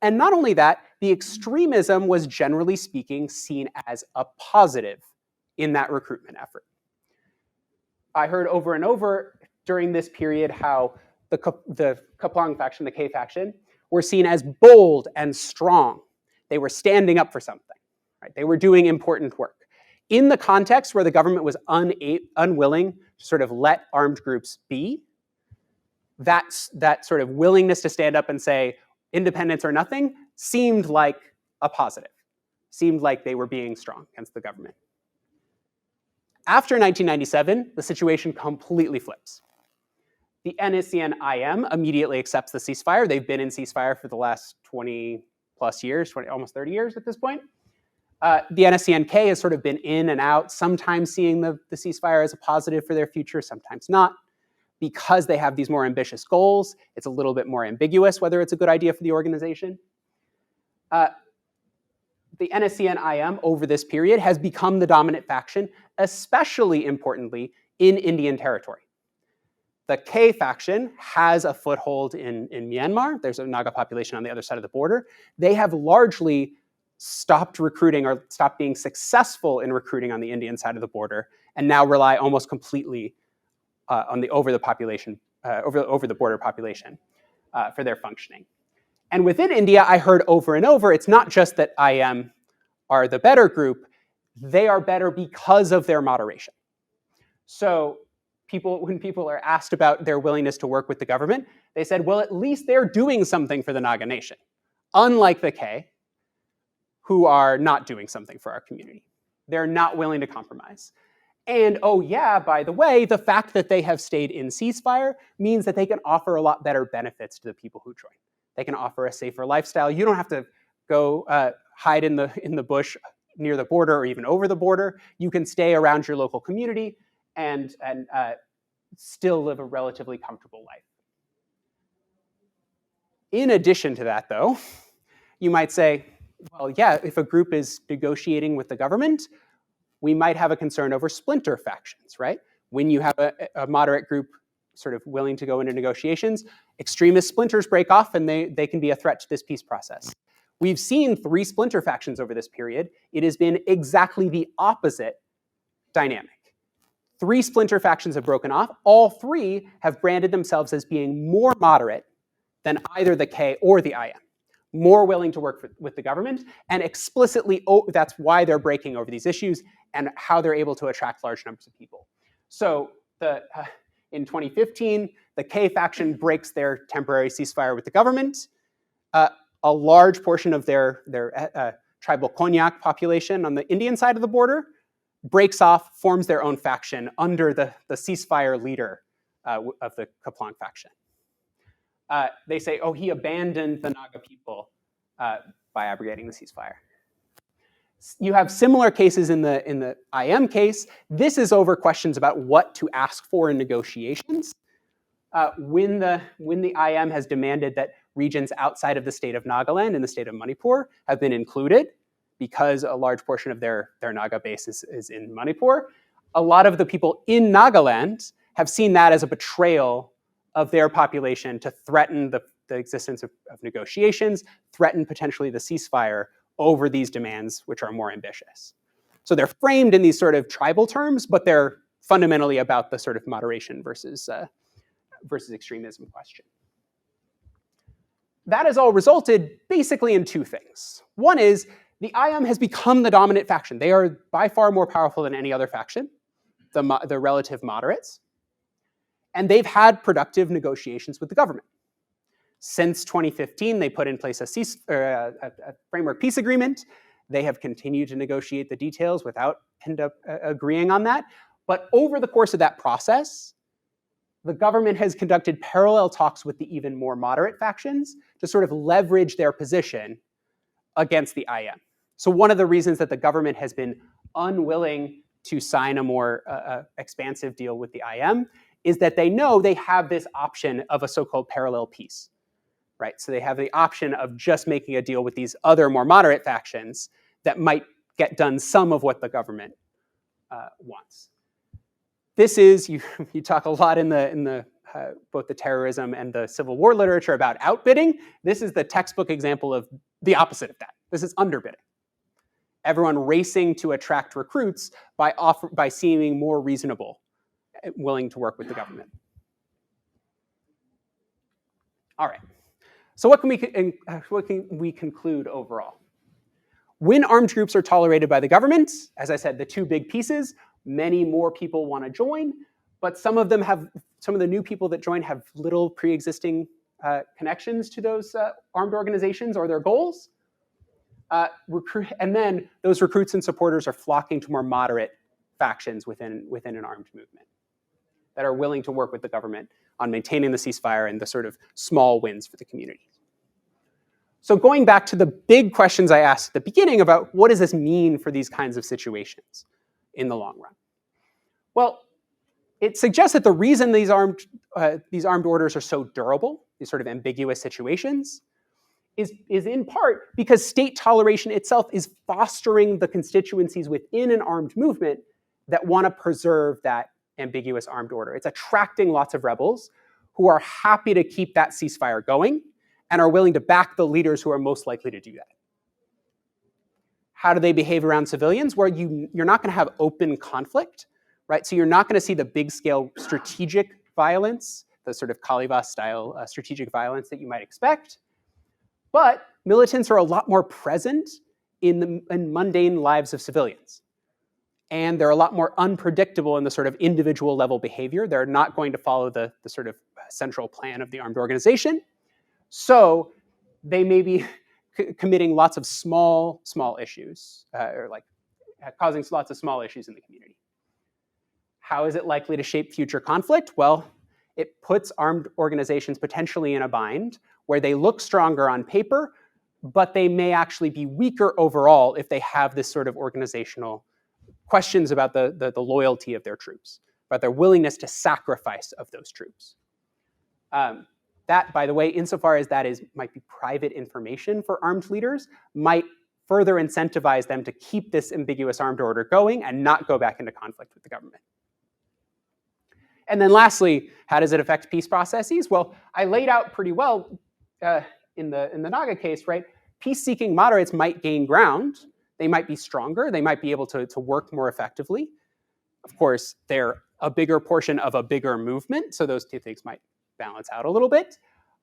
And not only that, the extremism was generally speaking seen as a positive in that recruitment effort. I heard over and over during this period how the Kaplang faction, the K faction, were seen as bold and strong. They were standing up for something, right? They were doing important work. In the context where the government was unwilling to sort of let armed groups be, that sort of willingness to stand up and say, independence or nothing, seemed like a positive, seemed like they were being strong against the government. After 1997, the situation completely flips. The NSCN-IM immediately accepts the ceasefire. They've been in ceasefire for the last 20 plus years, almost 30 years at this point. The NSCN-K has sort of been in and out, sometimes seeing the ceasefire as a positive for their future, sometimes not. Because they have these more ambitious goals, it's a little bit more ambiguous whether it's a good idea for the organization. The NSCN-IM over this period has become the dominant faction, especially importantly in Indian territory. The K faction has a foothold in Myanmar. There's a Naga population on the other side of the border. They have largely stopped recruiting or stopped being successful in recruiting on the Indian side of the border, and now rely almost completely on the over the border population for their functioning. And within India, I heard over and over, it's not just that IM are the better group, they are better because of their moderation. So when people are asked about their willingness to work with the government, they said, well, at least they're doing something for the Naga nation, unlike the K, who are not doing something for our community. They're not willing to compromise. And oh yeah, by the way, the fact that they have stayed in ceasefire means that they can offer a lot better benefits to the people who join. They can offer a safer lifestyle. You don't have to go hide in the bush near the border or even over the border. You can stay around your local community and still live a relatively comfortable life. In addition to that, though, you might say, well, yeah, if a group is negotiating with the government, we might have a concern over splinter factions, right? When you have a moderate group sort of willing to go into negotiations, extremist splinters break off and they can be a threat to this peace process. We've seen 3 splinter factions over this period. It has been exactly the opposite dynamic. 3 splinter factions have broken off. All 3 have branded themselves as being more moderate than either the K or the IM. more willing to work with the government, and explicitly, that's why they're breaking over these issues and how they're able to attract large numbers of people. So in 2015, the K faction breaks their temporary ceasefire with the government. A large portion of their tribal Konyak population on the Indian side of the border breaks off, forms their own faction under the ceasefire leader of the Kaplang faction. They say, oh, he abandoned the Naga people by abrogating the ceasefire. You have similar cases in the IM case. This is over questions about what to ask for in negotiations. When the IM has demanded that regions outside of the state of Nagaland and the state of Manipur have been included, because a large portion of their Naga base is in Manipur, a lot of the people in Nagaland have seen that as a betrayal of their population to threaten the existence of negotiations, threaten potentially the ceasefire over these demands, which are more ambitious. So they're framed in these sort of tribal terms, but they're fundamentally about the sort of moderation versus extremism question. That has all resulted basically in two things. One is the IM has become the dominant faction. They are by far more powerful than any other faction, the relative moderates. And they've had productive negotiations with the government. Since 2015, they put in place a framework peace agreement. They have continued to negotiate the details without end up agreeing on that. But over the course of that process, the government has conducted parallel talks with the even more moderate factions to sort of leverage their position against the IM. So one of the reasons that the government has been unwilling to sign a more expansive deal with the IM is that they know they have this option of a so-called parallel peace, right? So they have the option of just making a deal with these other more moderate factions that might get done some of what the government wants. This is, you talk a lot in both the terrorism and the Civil War literature about outbidding. This is the textbook example of the opposite of that. This is underbidding. Everyone racing to attract recruits by seeming more reasonable, willing to work with the government. All right. So what can we conclude overall? When armed groups are tolerated by the government, as I said, the two big pieces, many more people want to join, but some of the new people that join have little pre-existing connections to those armed organizations or their goals. And then those recruits and supporters are flocking to more moderate factions within an armed movement that are willing to work with the government on maintaining the ceasefire and the sort of small wins for the community. So going back to the big questions I asked at the beginning about what does this mean for these kinds of situations in the long run? Well, it suggests that the reason these armed orders are so durable, these sort of ambiguous situations, is in part because state toleration itself is fostering the constituencies within an armed movement that want to preserve that ambiguous armed order. It's attracting lots of rebels who are happy to keep that ceasefire going and are willing to back the leaders who are most likely to do that. How do they behave around civilians? Well, you're not going to have open conflict, right? So you're not going to see the big-scale strategic violence, the sort of Kalivas-style strategic violence that you might expect. But militants are a lot more present in mundane lives of civilians. And they're a lot more unpredictable in the sort of individual level behavior. They're not going to follow the sort of central plan of the armed organization. So they may be committing lots of small issues, or like causing lots of small issues in the community. How is it likely to shape future conflict? Well, it puts armed organizations potentially in a bind where they look stronger on paper, but they may actually be weaker overall if they have this sort of organizational questions about the loyalty of their troops, about their willingness to sacrifice of those troops. That, by the way, insofar as that might be private information for armed leaders, might further incentivize them to keep this ambiguous armed order going and not go back into conflict with the government. And then lastly, how does it affect peace processes? Well, I laid out pretty well in the Naga case, right? Peace-seeking moderates might gain ground. They might be stronger. They might be able to work more effectively. Of course, they're a bigger portion of a bigger movement, so those two things might balance out a little bit.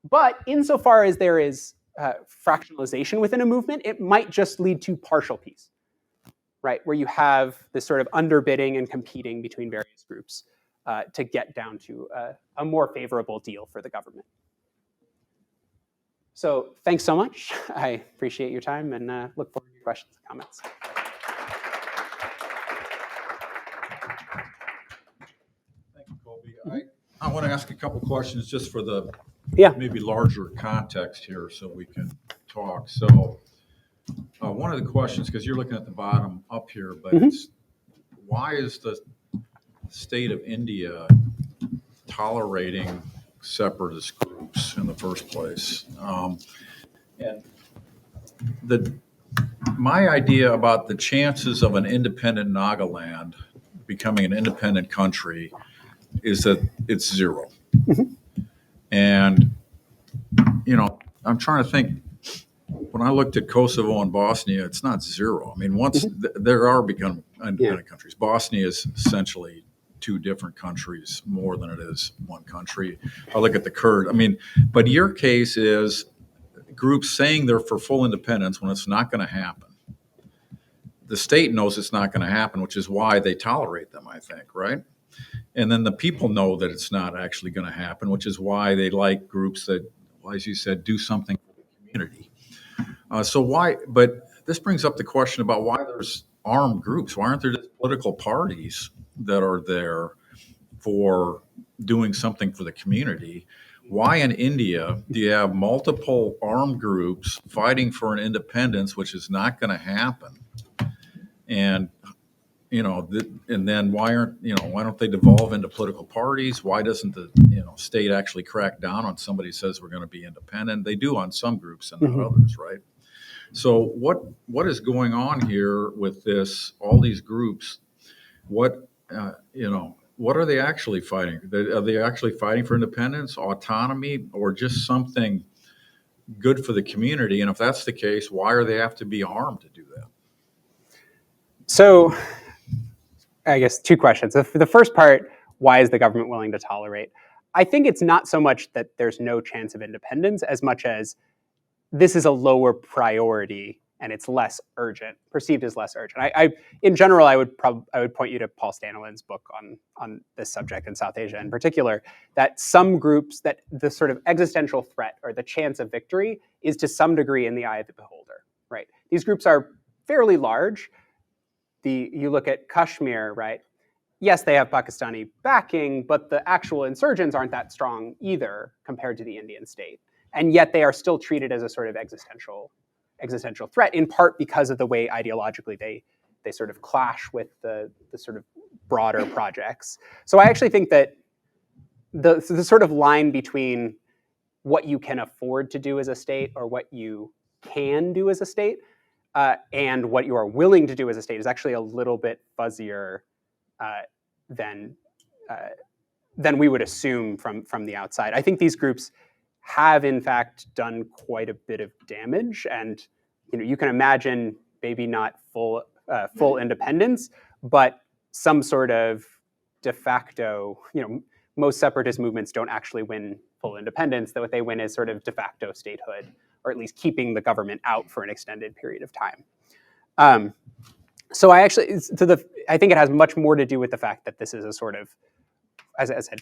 But insofar as there is fractionalization within a movement, it might just lead to partial peace, right? Where you have this sort of underbidding and competing between various groups to get down to a more favorable deal for the government. So thanks so much. I appreciate your time and look forward to your questions and comments. Thank you, Kolby. I want to ask a couple questions just for the maybe larger context here so we can talk. So one of the questions, because you're looking at the bottom up here, but it's, why is the state of India tolerating separatist groups in the first place? And my idea about the chances of an independent Nagaland becoming an independent country is that it's zero. And, you know, I'm trying to think, when I looked at Kosovo and Bosnia, it's not zero. I mean, once there are become independent countries, Bosnia is essentially two different countries more than it is one country. I look at the Kurd. I mean, but your case is groups saying they're for full independence when it's not going to happen. The state knows it's not going to happen, which is why they tolerate them, I think, right? And then the people know that it's not actually going to happen, which is why they like groups that, as you said, do something for the community. So why, but this brings up the question about why there's armed groups. Why aren't there just political parties that are there for doing something for the community? Why in India do you have multiple armed groups fighting for an independence, which is not going to happen? And and then why don't they devolve into political parties? Why doesn't the state actually crack down on somebody who says we're going to be independent? They do on some groups and not others, right? So what is going on here with this? All these groups, what are they actually fighting? Are they actually fighting for independence, autonomy, or just something good for the community? And if that's the case, why do they have to be armed to do that? So I guess two questions. The first part, why is the government willing to tolerate? I think it's not so much that there's no chance of independence as much as this is a lower priority and it's less urgent, perceived as less urgent. In general, I would point you to Paul Staniland's book on this subject in South Asia in particular, that some groups, that the sort of existential threat or the chance of victory is to some degree in the eye of the beholder, right? These groups are fairly large. You look at Kashmir, right? Yes, they have Pakistani backing, but the actual insurgents aren't that strong either compared to the Indian state. And yet they are still treated as a sort of existential threat, in part because of the way ideologically they sort of clash with the sort of broader projects. So I actually think that the sort of line between what you can afford to do as a state or what you can do as a state and what you are willing to do as a state is actually a little bit fuzzier than we would assume from the outside. I think these groups have in fact done quite a bit of damage, and you can imagine maybe not full independence, but some sort of de facto. Most separatist movements don't actually win full independence. That what they win is sort of de facto statehood, or at least keeping the government out for an extended period of time. So I think it has much more to do with the fact that this is a sort of, as I said,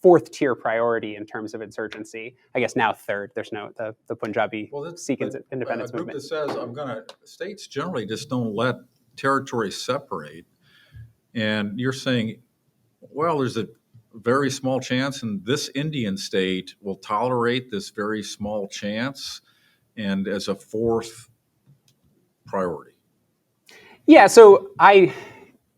fourth tier priority in terms of insurgency. I guess now third. There's no the Punjabi Sikh independence movement. That says states generally just don't let territories separate, and you're saying, well, there's a very small chance, and this Indian state will tolerate this very small chance, and as a fourth priority. Yeah, so I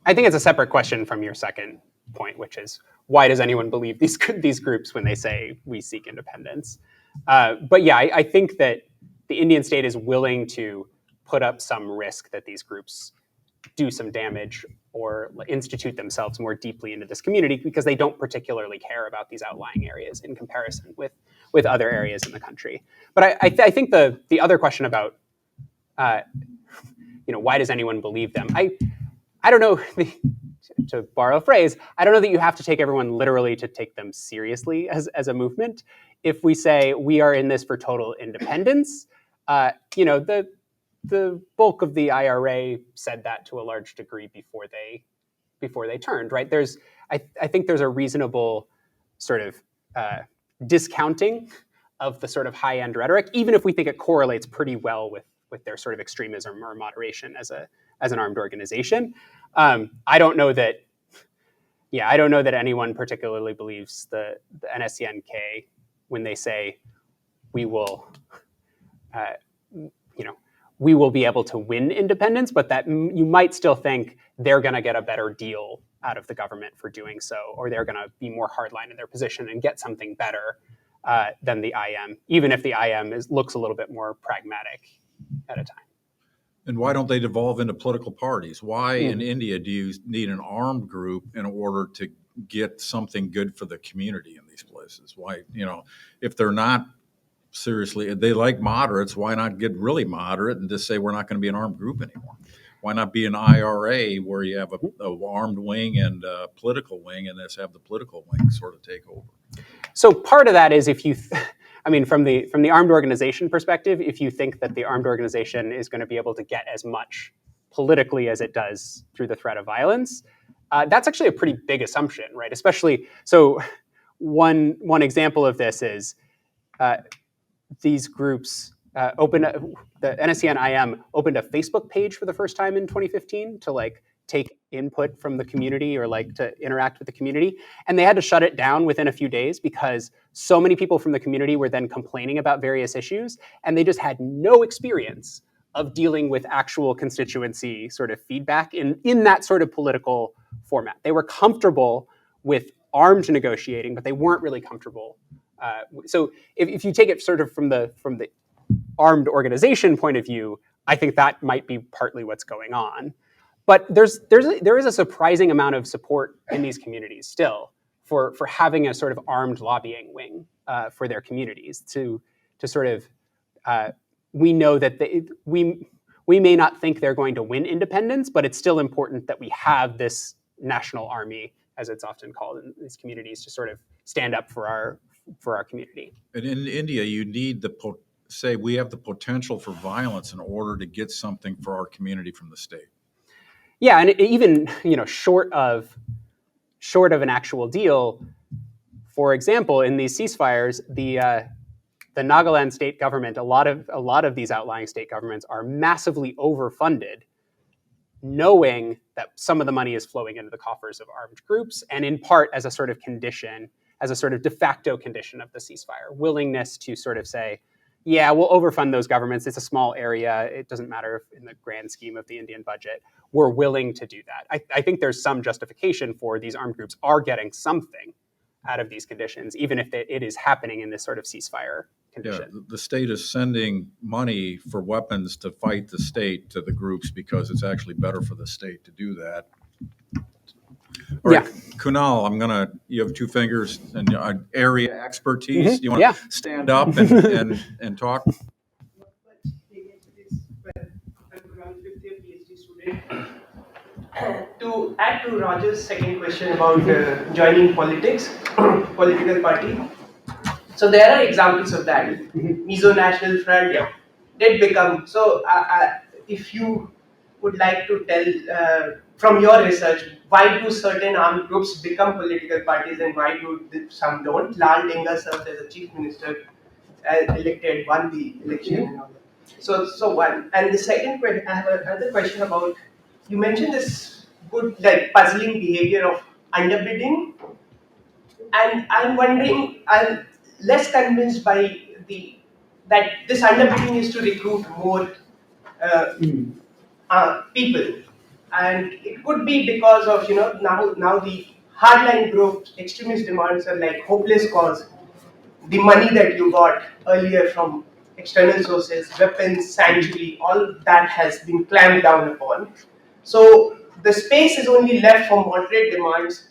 think it's a separate question from your second point, which is why does anyone believe these groups when they say we seek independence? But yeah, I think that the Indian state is willing to put up some risk that these groups do some damage or institute themselves more deeply into this community because they don't particularly care about these outlying areas in comparison with other areas in the country. But I think the other question about why does anyone believe them? I don't know, to borrow a phrase, I don't know that you have to take everyone literally to take them seriously as a movement. if we say we are in this for total independence, the bulk of the IRA said that to a large degree before they turned, right? I think there's a reasonable sort of discounting of the sort of high-end rhetoric, even if we think it correlates pretty well with their sort of extremism or moderation as an armed organization. I don't know that anyone particularly believes the NSCN-K when they say we will be able to win independence, but that you might still think they're going to get a better deal out of the government for doing so, or they're going to be more hardline in their position and get something better than the IM, even if the IM looks a little bit more pragmatic at a time. And why don't they devolve into political parties? Why in India do you need an armed group in order to get something good for the community in these places? Why, if they're not seriously, they like moderates, why not get really moderate and just say we're not going to be an armed group anymore? Why not be an IRA where you have a armed wing and a political wing, and just have the political wing sort of take over? So part of that is from the armed organization perspective, if you think that the armed organization is going to be able to get as much politically as it does through the threat of violence, that's actually a pretty big assumption, right? Especially, so one example of this is these groups the NSCN-IM opened a Facebook page for the first time in 2015 to take input from the community or to interact with the community. And they had to shut it down within a few days because so many people from the community were then complaining about various issues, and they just had no experience of dealing with actual constituency sort of feedback in that sort of political format. They were comfortable with armed negotiating, but they weren't really comfortable. So if you take it sort of from the armed organization point of view, I think that might be partly what's going on. But there is a surprising amount of support in these communities still for having a sort of armed lobbying wing for their communities to sort of we know that we may not think they're going to win independence, but it's still important that we have this national army, as it's often called in these communities, to sort of stand up for our community. And in India, you need say we have the potential for violence in order to get something for our community from the state. Yeah, and even short of an actual deal, for example, in these ceasefires, the Nagaland state government, a lot of these outlying state governments are massively overfunded, knowing that some of the money is flowing into the coffers of armed groups, and in part as a sort of condition, as a sort of de facto condition of the ceasefire, willingness to sort of say, yeah, we'll overfund those governments. It's a small area. It doesn't matter if in the grand scheme of the Indian budget. We're willing to do that. I think there's some justification for these armed groups are getting something out of these conditions, even if it is happening in this sort of ceasefire condition. Yeah, the state is sending money for weapons to fight the state to the groups because it's actually better for the state to do that. All right, Kunal, you have two fingers and area expertise. Mm-hmm. You want to stand up and talk? To add to Roger's second question about joining political party. So there are examples of that. Mizo National Front did become, so if you would like to tell from your research, why do certain armed groups become political parties and why do some don't? Lal Denga served as a chief minister, elected, won the election and all that. So one. And the second question, I have another question about, you mentioned this good puzzling behavior of underbidding, and I'm wondering, I'm less convinced by that this underbidding is to recruit more people, and it could be because of now the hardline group extremist demands are like hopeless cause. The money that you got earlier from external sources, weapons, sanctuary, all that has been clamped down upon. So the space is only left for moderate demands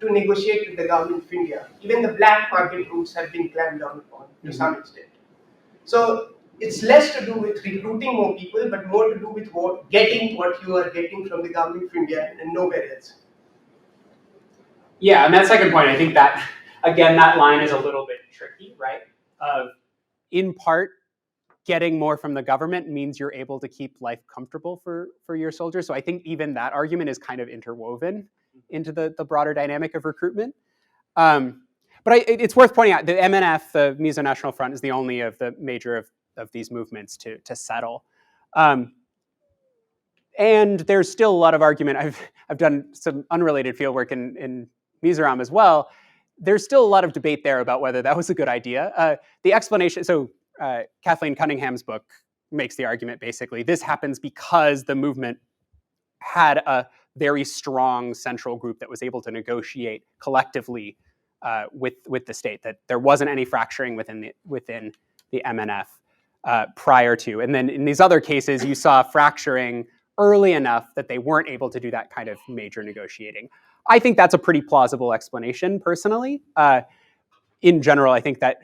to negotiate with the government of India. Even the black market routes have been clamped down upon to some extent. So it's less to do with recruiting more people, but more to do with getting what you are getting from the government of India and nowhere else. Yeah, and that second point, I think that Again, that line is a little bit tricky, right? In part, getting more from the government means you're able to keep life comfortable for your soldiers. So I think even that argument is kind of interwoven into the broader dynamic of recruitment. But it's worth pointing out the MNF, the Mizo National Front, is the only of the major of these movements to settle. And there's still a lot of argument. I've done some unrelated fieldwork in Mizoram as well. There's still a lot of debate there about whether that was a good idea. The explanation, so Kathleen Cunningham's book makes the argument basically, this happens because the movement had a very strong central group that was able to negotiate collectively with the state, that there wasn't any fracturing within the MNF prior to. And then in these other cases, you saw fracturing early enough that they weren't able to do that kind of major negotiating. I think that's a pretty plausible explanation, personally. In general, I think that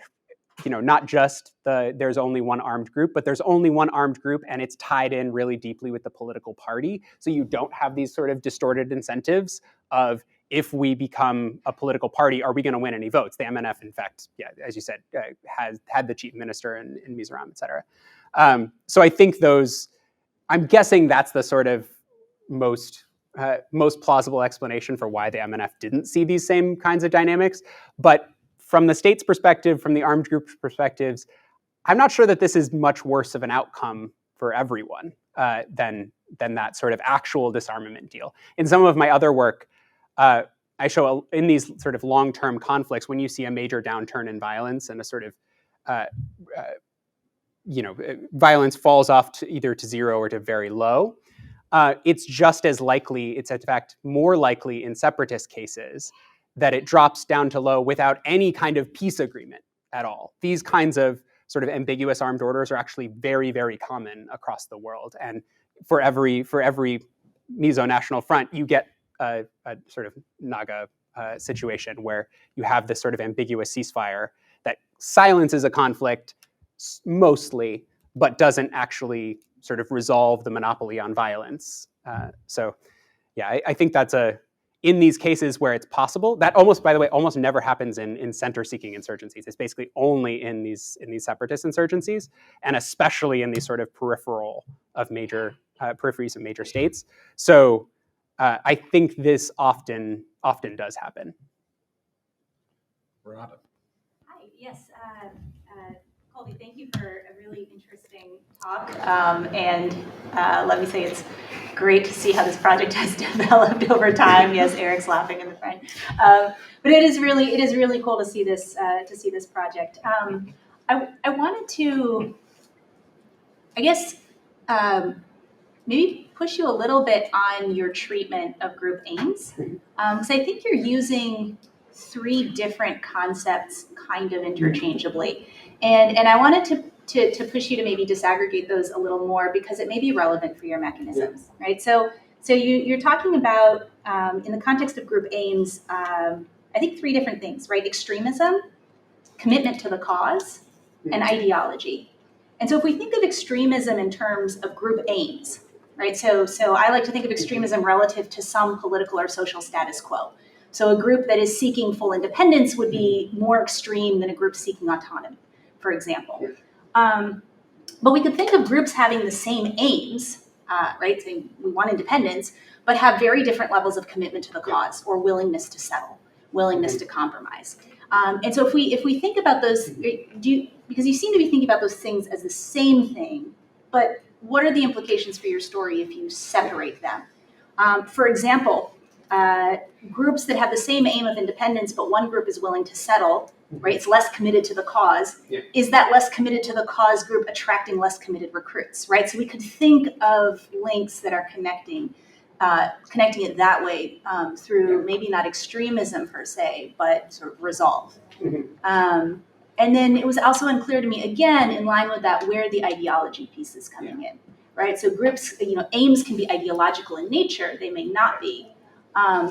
not just there's only one armed group, but there's only one armed group, and it's tied in really deeply with the political party. So you don't have these sort of distorted incentives of, if we become a political party, are we going to win any votes? The MNF, in fact, as you said, has had the chief minister in Mizoram, et cetera. So I think I'm guessing that's the sort of most plausible explanation for why the MNF didn't see these same kinds of dynamics. But from the state's perspective, from the armed group's perspectives, I'm not sure that this is much worse of an outcome for everyone than that sort of actual disarmament deal. In some of my other work, I show in these sort of long-term conflicts, when you see a major downturn in violence and a sort of violence falls off to either to zero or to very low, it's just as likely, it's in fact more likely in separatist cases, that it drops down to low without any kind of peace agreement at all. These kinds of sort of ambiguous armed orders are actually very, very common across the world. And for every Mizo National Front, you get a sort of Naga situation where you have this sort of ambiguous ceasefire that silences a conflict mostly, but doesn't actually sort of resolve the monopoly on violence. So yeah, I think that's in these cases where it's possible, that almost, by the way, almost never happens in center-seeking insurgencies. It's basically only in these separatist insurgencies, and especially in these sort of peripheries of major states. So I think this often does happen. Rada. Hi, yes. Kolby, thank you for a really interesting talk. And let me say it's great to see how this project has developed over time. Yes, Eric's laughing in the front. But it is really cool to see this project. I wanted to, I guess, maybe push you a little bit on your treatment of group aims, because I think you're using three different concepts kind of interchangeably, and I wanted to push you to maybe disaggregate those a little more, because it may be relevant for your mechanisms, right? So you're talking about in the context of group aims, I think three different things, right? Extremism, commitment to the cause, and ideology. And so if we think of extremism in terms of group aims, right? So I like to think of extremism relative to some political or social status quo. So a group that is seeking full independence would be more extreme than a group seeking autonomy, for example. But we could think of groups having the same aims, right? Saying we want independence, but have very different levels of commitment to the cause or willingness to settle, willingness to compromise. And so if we think about those, because you seem to be thinking about those things as the same thing, but what are the implications for your story if you separate them? For example, groups that have the same aim of independence, but one group is willing to settle, right? It's less committed to the cause. Yeah. Is that less committed to the cause group attracting less committed recruits, right? So we could think of links that are connecting it that way through maybe not extremism per se, but sort of resolve. Mm-hmm. And then it was also unclear to me, again, in line with that, where the ideology piece is coming in, right? So groups, aims can be ideological in nature. They may not be.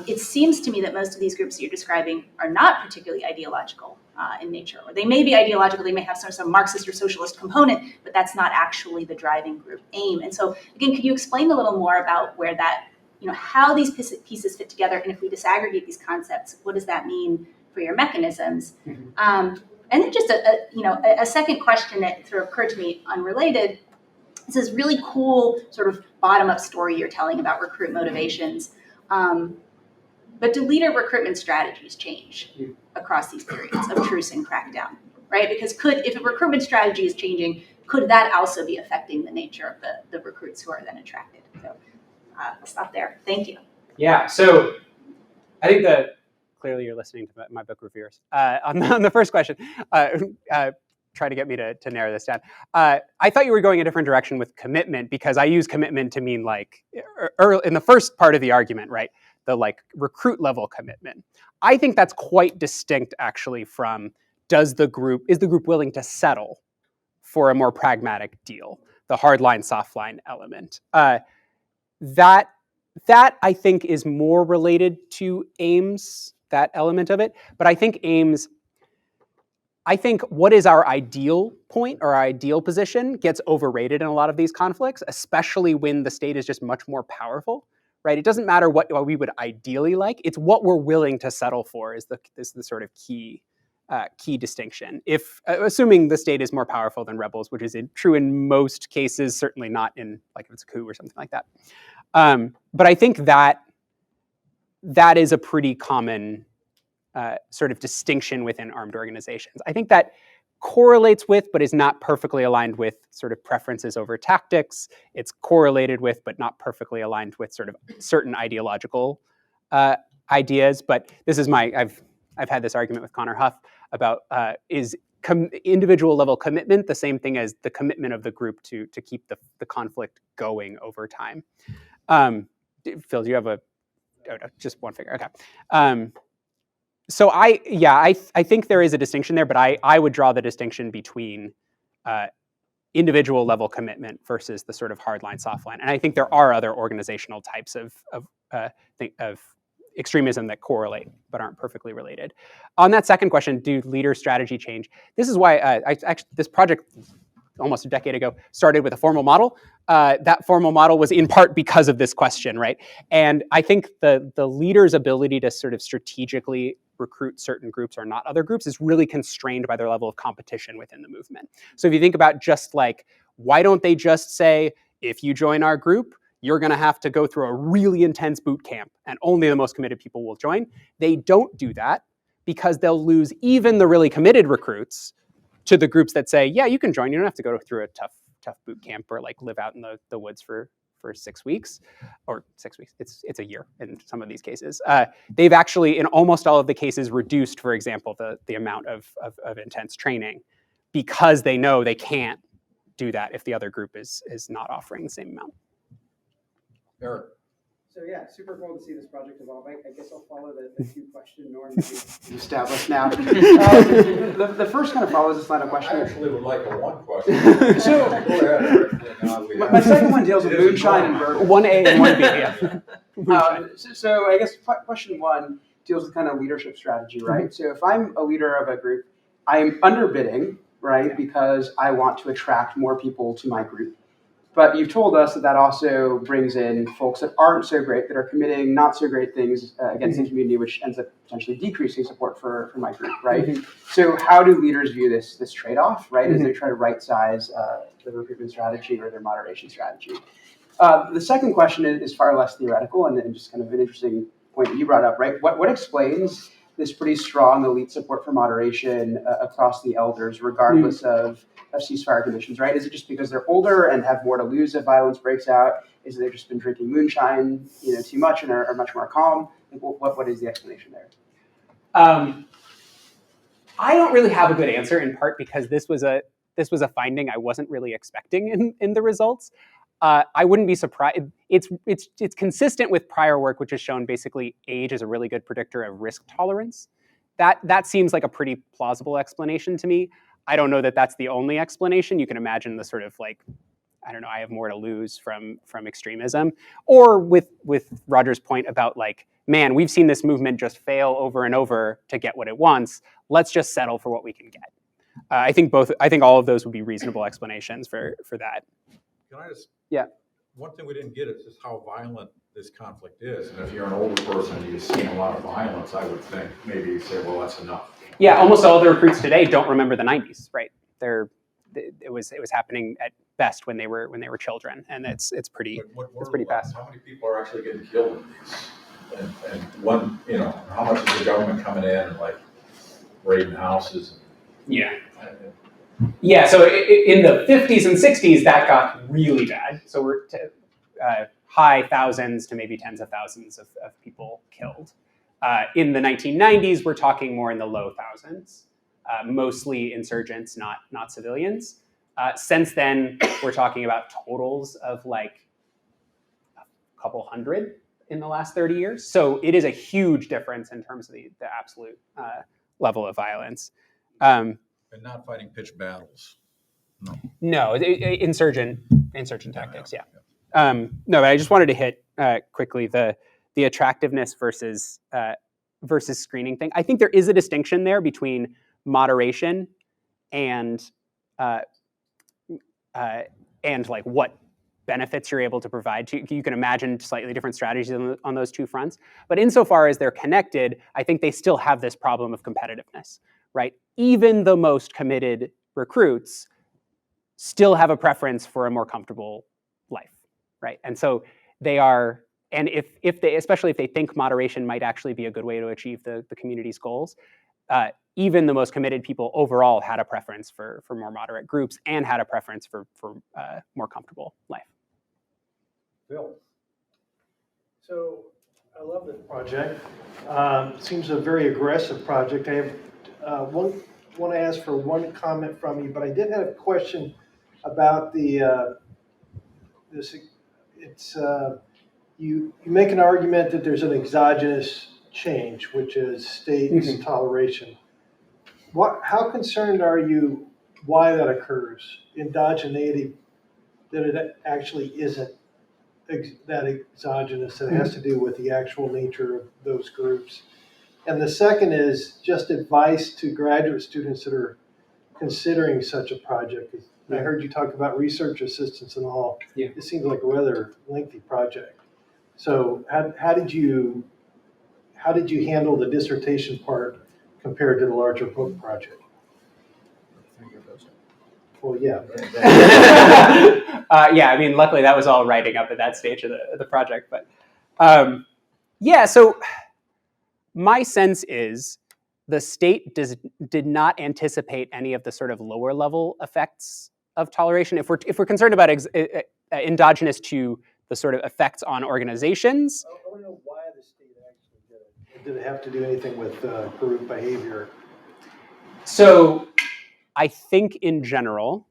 It seems to me that most of these groups you're describing are not particularly ideological in nature. Or they may be ideological, they may have some Marxist or socialist component, but that's not actually the driving group aim. And so, again, could you explain a little more about where that, how these pieces fit together, and if we disaggregate these concepts, what does that mean your mechanisms. And then just a second question that sort of occurred to me, unrelated. This is really cool sort of bottom-up story you're telling about recruit motivations. But do leader recruitment strategies change across these periods of truce and crackdown, right? Because if a recruitment strategy is changing, could that also be affecting the nature of the recruits who are then attracted? So I'll stop there. Thank you. Yeah, so I think clearly you're listening to my book reviewers. On the first question, try to get me to narrow this down. I thought you were going a different direction with commitment, because I use commitment to mean like in the first part of the argument, right? The like recruit level commitment. I think that's quite distinct actually from is the group willing to settle for a more pragmatic deal, the hard line, soft line element. That I think is more related to aims, that element of it. But I think what is our ideal point or our ideal position gets overrated in a lot of these conflicts, especially when the state is just much more powerful, right? It doesn't matter what we would ideally like. It's what we're willing to settle for is the sort of key distinction. If assuming the state is more powerful than rebels, which is true in most cases, certainly not in like if it's a coup or something like that. But I think that is a pretty common sort of distinction within armed organizations. I think that correlates with, but is not perfectly aligned with, sort of preferences over tactics. It's correlated with, but not perfectly aligned with sort of certain ideological ideas. But this is I've had this argument with Connor Huff about is individual level commitment the same thing as the commitment of the group to keep the conflict going over time. Phil, do you have just one figure? Okay. So I think there is a distinction there, but I would draw the distinction between individual level commitment versus the sort of hard line, soft line. And I think there are other organizational types of extremism that correlate but aren't perfectly related. On that second question, do leader strategy change? This is why this project almost a decade ago started with a formal model. That formal model was in part because of this question, right? And I think the leader's ability to sort of strategically recruit certain groups or not other groups is really constrained by their level of competition within the movement. So if you think about just like, why don't they just say, if you join our group, you're going to have to go through a really intense boot camp and only the most committed people will join? They don't do that because they'll lose even the really committed recruits to the groups that say, yeah, you can join. You don't have to go through a tough boot camp or like live out in the woods for 6 weeks or 6 weeks. It's a year in some of these cases. They've actually, in almost all of the cases, reduced, for example, the amount of intense training because they know they can't do that if the other group is not offering the same amount. Eric. So yeah, super cool to see this project evolve. I guess I'll follow the two-question norm that we've established now. The first kind of follows this line of questioning. I actually would like a one question. So, go ahead. my second one deals with moonshine and bourbon. 1A and 1B, yeah. So I guess question one deals with kind of leadership strategy, right? So if I'm a leader of a group, I'm underbidding, right, because I want to attract more people to my group. But you've told us that also brings in folks that aren't so great, that are committing not so great things against the community, which ends up potentially decreasing support for my group, right? So how do leaders view this trade-off, right, as they try to right-size the recruitment strategy or their moderation strategy? The second question is far less theoretical and just kind of an interesting point that you brought up, right? What explains this pretty strong elite support for moderation across the elders, regardless of ceasefire conditions, right? Is it just because they're older and have more to lose if violence breaks out? Is it they've just been drinking moonshine, too much and are much more calm? Like, what is the explanation there? I don't really have a good answer, in part because this was a finding I wasn't really expecting in the results. I wouldn't be surprised. It's consistent with prior work, which has shown basically age is a really good predictor of risk tolerance. That seems like a pretty plausible explanation to me. I don't know that that's the only explanation. You can imagine the sort of like, I don't know, I have more to lose from extremism. Or with Roger's point about like, man, we've seen this movement just fail over and over to get what it wants. Let's just settle for what we can get. I think all of those would be reasonable explanations for that. Can I just? Yeah. One thing we didn't get is just how violent this conflict is. And if you're an older person and you've seen a lot of violence, I would think maybe you say, well, that's enough. Yeah, almost all the recruits today don't remember the 90s, right? It was happening at best when they were children, and it's pretty fast. How many people are actually getting killed in these? And one, how much is the government coming in and like raiding houses? Yeah. Yeah, so in the 50s and 60s, that got really bad. So we're high thousands to maybe tens of thousands of people killed. In the 1990s, we're talking more in the low thousands, mostly insurgents, not civilians. Since then, we're talking about totals of like a couple hundred in the last 30 years. So it is a huge difference in terms of the absolute level of violence. And not fighting pitched battles. No, insurgent tactics. Yeah. No, but I just wanted to hit quickly the attractiveness versus screening thing. I think there is a distinction there between moderation and like what benefits you're able to provide. You can imagine slightly different strategies on those two fronts. But insofar as they're connected, I think they still have this problem of competitiveness, right? Even the most committed recruits still have a preference for a more comfortable life, right? And so they are, and if they, especially if they think moderation might actually be a good way to achieve the community's goals, even the most committed people overall had a preference for more moderate groups and had a preference for more comfortable life. Bill. So I love this project. Seems a very aggressive project. I have want to ask for one comment from you, but I did have a question about the this. It's you make an argument that there's an exogenous change, which is state toleration. How concerned are you why that occurs? Endogeneity, that it actually isn't that exogenous, that has to do with the actual nature of those groups. And the second is just advice to graduate students that are considering such a project. I heard you talk about research assistants and all. Yeah. It seems like a rather lengthy project. So how did you handle the dissertation part compared to the larger book project? Well, yeah. Yeah, I mean, luckily that was all writing up at that stage of the project. But yeah, so my sense is the state did not anticipate any of the sort of lower level effects of toleration. If we're concerned about endogenous to the sort of effects on organizations. I want to know why the state actually did it. Did it have to do anything with group behavior? So I think in general,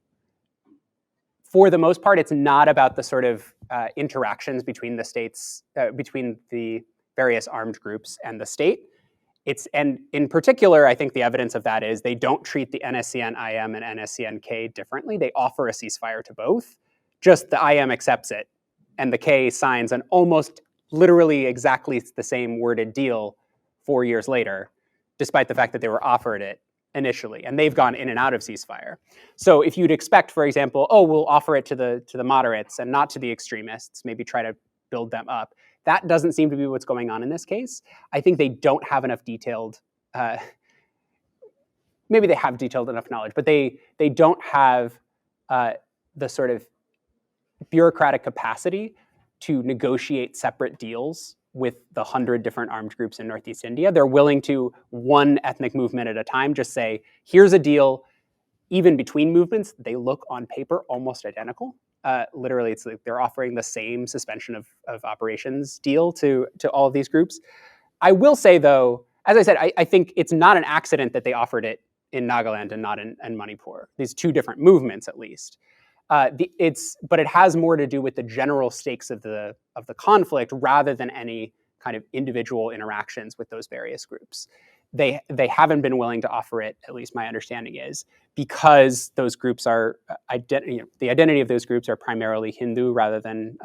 for the most part, it's not about the sort of interactions between the states, between the various armed groups and the state. And in particular, I think the evidence of that is they don't treat the NSCN-IM and NSCN-K differently. They offer a ceasefire to both, just the IM accepts it, and the K signs an almost literally exactly the same worded deal 4 years later, despite the fact that they were offered it initially, and they've gone in and out of ceasefire. So if you'd expect, for example, we'll offer it to the moderates and not to the extremists, maybe try to build them up. That doesn't seem to be what's going on in this case. I think they don't have enough detailed, maybe they have detailed enough knowledge, but they don't have the sort of bureaucratic capacity to negotiate separate deals with the 100 different armed groups in Northeast India. They're willing to, one ethnic movement at a time, just say, here's a deal. Even between movements, they look on paper almost identical. Literally, it's like they're offering the same suspension of operations deal to all of these groups. I will say, though, as I said, I think it's not an accident that they offered it in Nagaland and not in Manipur. These two different movements, at least. But it has more to do with the general stakes of the conflict rather than any kind of individual interactions with those various groups. They haven't been willing to offer it, at least my understanding is, because those groups are the identity of those groups are primarily Hindu rather than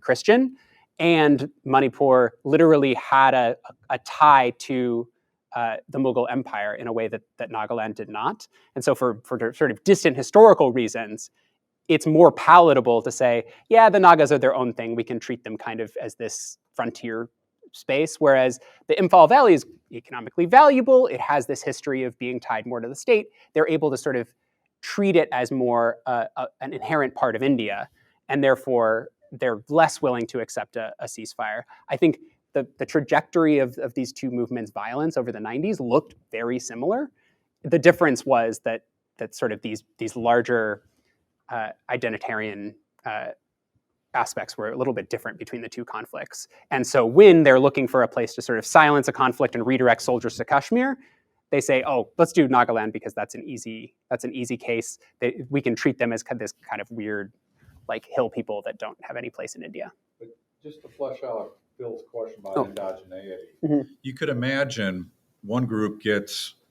Christian, and Manipur literally had a tie to the Mughal Empire in a way that Nagaland did not, and so for sort of distant historical reasons, it's more palatable to say, yeah, the Nagas are their own thing. We can treat them kind of as this frontier space, whereas the Imphal Valley is economically valuable. It has this history of being tied more to the state. They're able to sort of treat it as more an inherent part of India, and therefore they're less willing to accept a ceasefire. I think the trajectory of these two movements' violence over the 90s looked very similar. The difference was that sort of these larger identitarian aspects were a little bit different between the two conflicts. And so when they're looking for a place to sort of silence a conflict and redirect soldiers to Kashmir, they say, oh, let's do Nagaland because that's an easy case. We can treat them as this kind of weird, like, hill people that don't have any place in India. But just to flesh out Phil's question about endogeneity, you could imagine one group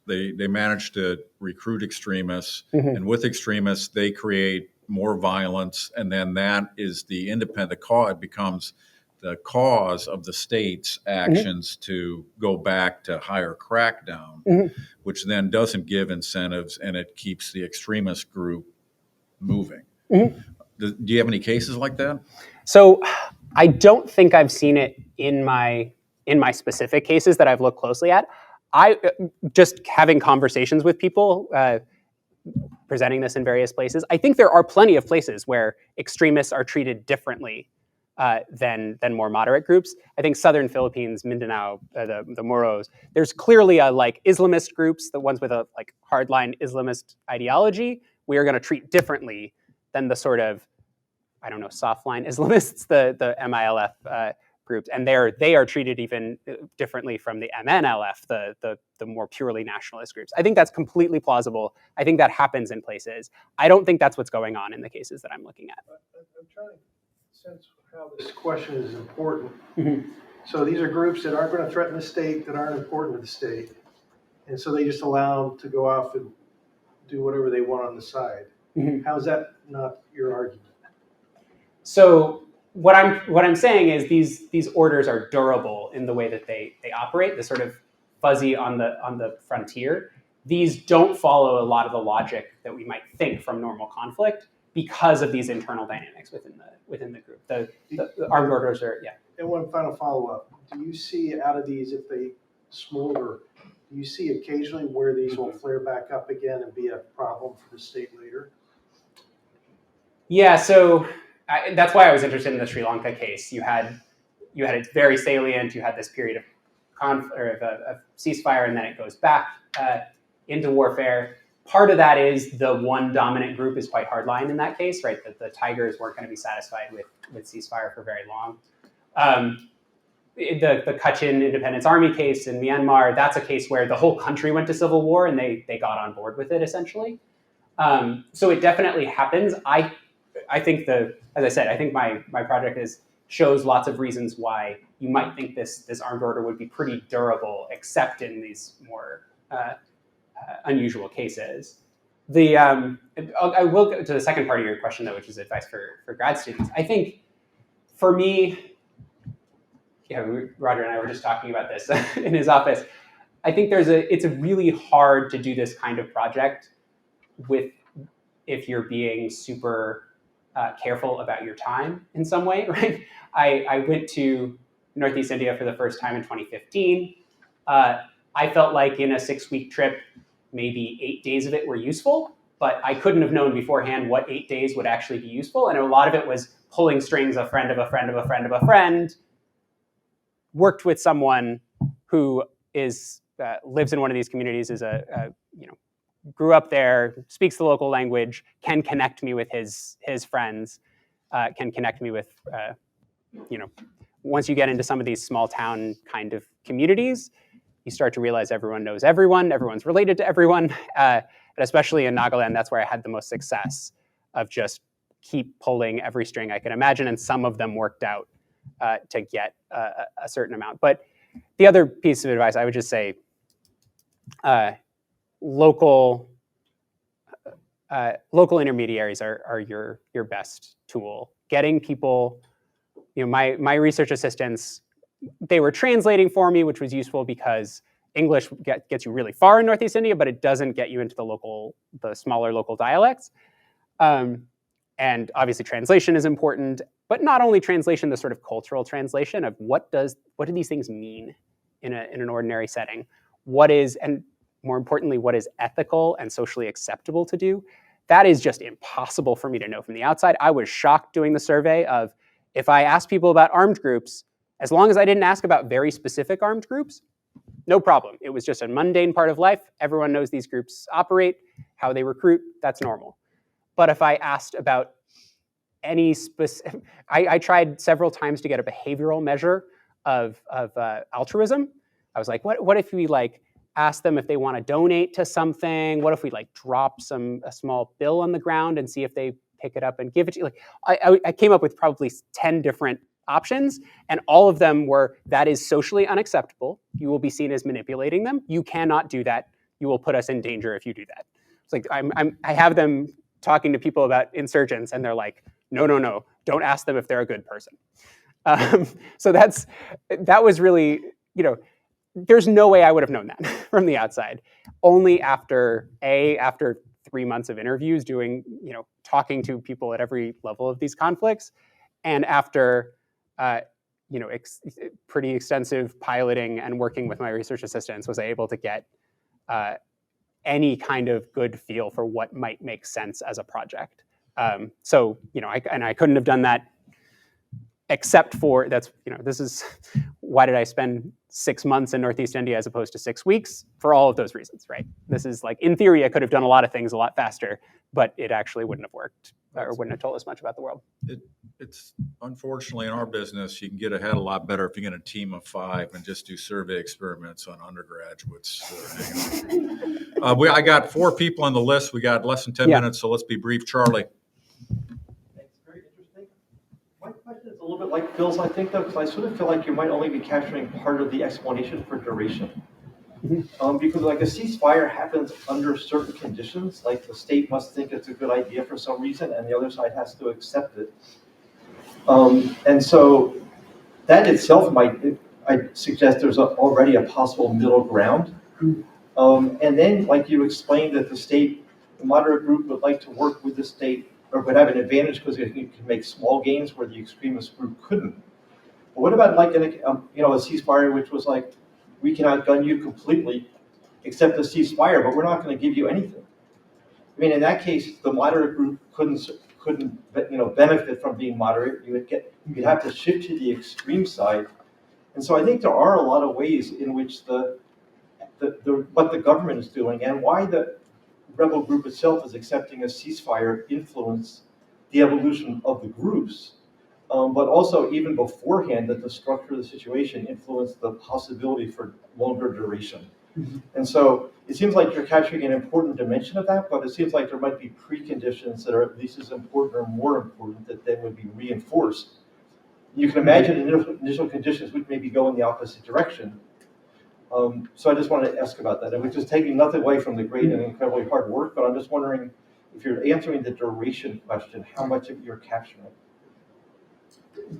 they manage to recruit extremists, and with extremists, they create more violence, and then that is it becomes the cause of the state's actions to go back to higher crackdown, which then doesn't give incentives, and it keeps the extremist group moving. Do you have any cases like that? So I don't think I've seen it in my specific cases that I've looked closely at. I just having conversations with people, presenting this in various places. I think there are plenty of places where extremists are treated differently than more moderate groups. I think southern Philippines, Mindanao, the Moros, there's clearly a like Islamist groups, the ones with a like hardline Islamist ideology, we are going to treat differently than the sort of, I don't know, softline Islamists, the MILF groups, and they are treated even differently from the MNLF, the more purely nationalist groups. I think that's completely plausible. I think that happens in places. I don't think that's what's going on in the cases that I'm looking at. I'm trying to sense how this question is important. So these are groups that aren't going to threaten the state, that aren't important to the state, and so they just allow them to go off and do whatever they want on the side. How is that not your argument? So what I'm saying is these orders are durable in the way that they operate, the sort of fuzzy on the frontier. These don't follow a lot of the logic that we might think from normal conflict because of these internal dynamics within the group. The armed orders are, yeah. And one final follow-up. Do you see out of these, if they smolder, do you see occasionally where these will flare back up again and be a problem for the state later? Yeah, so that's why I was interested in the Sri Lanka case. You had it very salient. You had this period of ceasefire, and then it goes back into warfare. Part of that is the one dominant group is quite hardline in that case, right? That the Tigers weren't going to be satisfied with ceasefire for very long. The Kachin Independence Army case in Myanmar, that's a case where the whole country went to civil war and they got on board with it essentially. So it definitely happens. I think as I said, I think my project shows lots of reasons why you might think this armed order would be pretty durable, except in these more unusual cases. I will go to the second part of your question though, which is advice for grad students. I think for me, Roger and I were just talking about this in his office. I think it's really hard to do this kind of project if you're being super careful about your time in some way, right? I went to Northeast India for the first time in 2015. I felt like in a 6-week trip, maybe 8 days of it were useful, but I couldn't have known beforehand what 8 days would actually be useful. And a lot of it was pulling strings, a friend of a friend of a friend of a friend, worked with someone who lives in one of these communities, grew up there, speaks the local language, can connect me with his friends, can connect me with, once you get into some of these small town kind of communities, you start to realize everyone knows everyone, everyone's related to everyone. But especially in Nagaland, that's where I had the most success of just keep pulling every string I could imagine. And some of them worked out to get a certain amount. But the other piece of advice, I would just say, local intermediaries are your best tool. Getting people, my research assistants, they were translating for me, which was useful because English gets you really far in Northeast India, but it doesn't get you into the smaller local dialects. And obviously translation is important, but not only translation, the sort of cultural translation of what do these things mean in an ordinary setting? What is, and more importantly, what is ethical and socially acceptable to do? That is just impossible for me to know from the outside. I was shocked doing the survey of, if I asked people about armed groups, as long as I didn't ask about very specific armed groups, no problem. It was just a mundane part of life. Everyone knows these groups operate, how they recruit, that's normal. But if I asked about any specific, I tried several times to get a behavioral measure of altruism. I was like, what if we like ask them if they want to donate to something? What if we like drop a small bill on the ground and see if they pick it up and give it to you? Like, I came up with probably 10 different options, and all of them were, that is socially unacceptable. You will be seen as manipulating them. You cannot do that. You will put us in danger if you do that. It's like I have them talking to people about insurgents, and they're like, no, don't ask them if they're a good person. So that was really, there's no way I would have known that from the outside. Only after 3 months of interviews, doing, talking to people at every level of these conflicts, and after, pretty extensive piloting and working with my research assistants, was I able to get any kind of good feel for what might make sense as a project. So, I couldn't have done that except for, this is, why did I spend 6 months in Northeast India as opposed to 6 weeks? For all of those reasons, right? This is like, in theory, I could have done a lot of things a lot faster, but it actually wouldn't have worked, or wouldn't have told us much about the world. It's unfortunately, in our business, you can get ahead a lot better if you get a team of 5 and just do survey experiments on undergraduates. I got 4 people on the list. We got less than 10 minutes, so let's be brief. Charlie. Thanks. Very interesting. My question is a little bit like Phil's, I think, though, because I sort of feel like you might only be capturing part of the explanation for duration. Because like a ceasefire happens under certain conditions, like the state must think it's a good idea for some reason, and the other side has to accept it. And so that itself I suggest there's already a possible middle ground. And then, like you explained, that the moderate group would like to work with the state, or would have an advantage because it can make small gains where the extremist group couldn't. But what about like a ceasefire, which was like, we can outgun you completely, except a ceasefire, but we're not going to give you anything. I mean, in that case, the moderate group couldn't benefit from being moderate. You'd have to shift to the extreme side. And so I think there are a lot of ways in which what the government is doing and why the rebel group itself is accepting a ceasefire influence the evolution of the groups. But also, even beforehand, that the structure of the situation influenced the possibility for longer duration. And so it seems like you're capturing an important dimension of that, but it seems like there might be preconditions that are at least as important or more important that then would be reinforced. You can imagine initial conditions which maybe go in the opposite direction. So I just wanted to ask about that, and which is taking nothing away from the great and incredibly hard work, but I'm just wondering if you're answering the duration question, how much of you're capturing.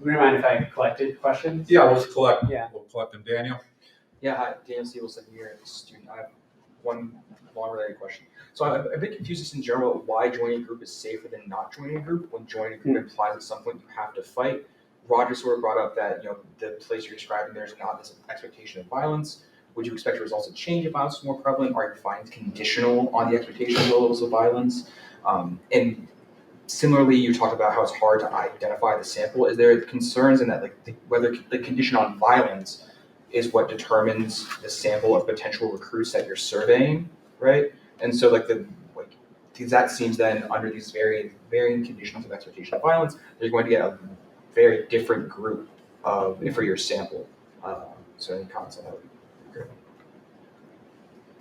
Would you mind if I collected questions? Yeah, let's collect. Yeah. We'll collect them. Daniel? Yeah, hi, Daniel Stevenson here, student. I have one long-related question. So I'm a bit confused just in general about why joining a group is safer than not joining a group, when joining a group implies at some point you have to fight. Roger sort of brought up that the place you're describing, there's not this expectation of violence. Would you expect the results to change if violence was more prevalent? Are your findings conditional on the expectation of levels of violence? And similarly, you talked about how it's hard to identify the sample. Is there concerns in that, whether the condition on violence is what determines the sample of potential recruits that you're surveying, right? And so, because that seems then under these varying conditions of expectation of violence, you're going to get a very different group for your sample. So, any comments on that would be great.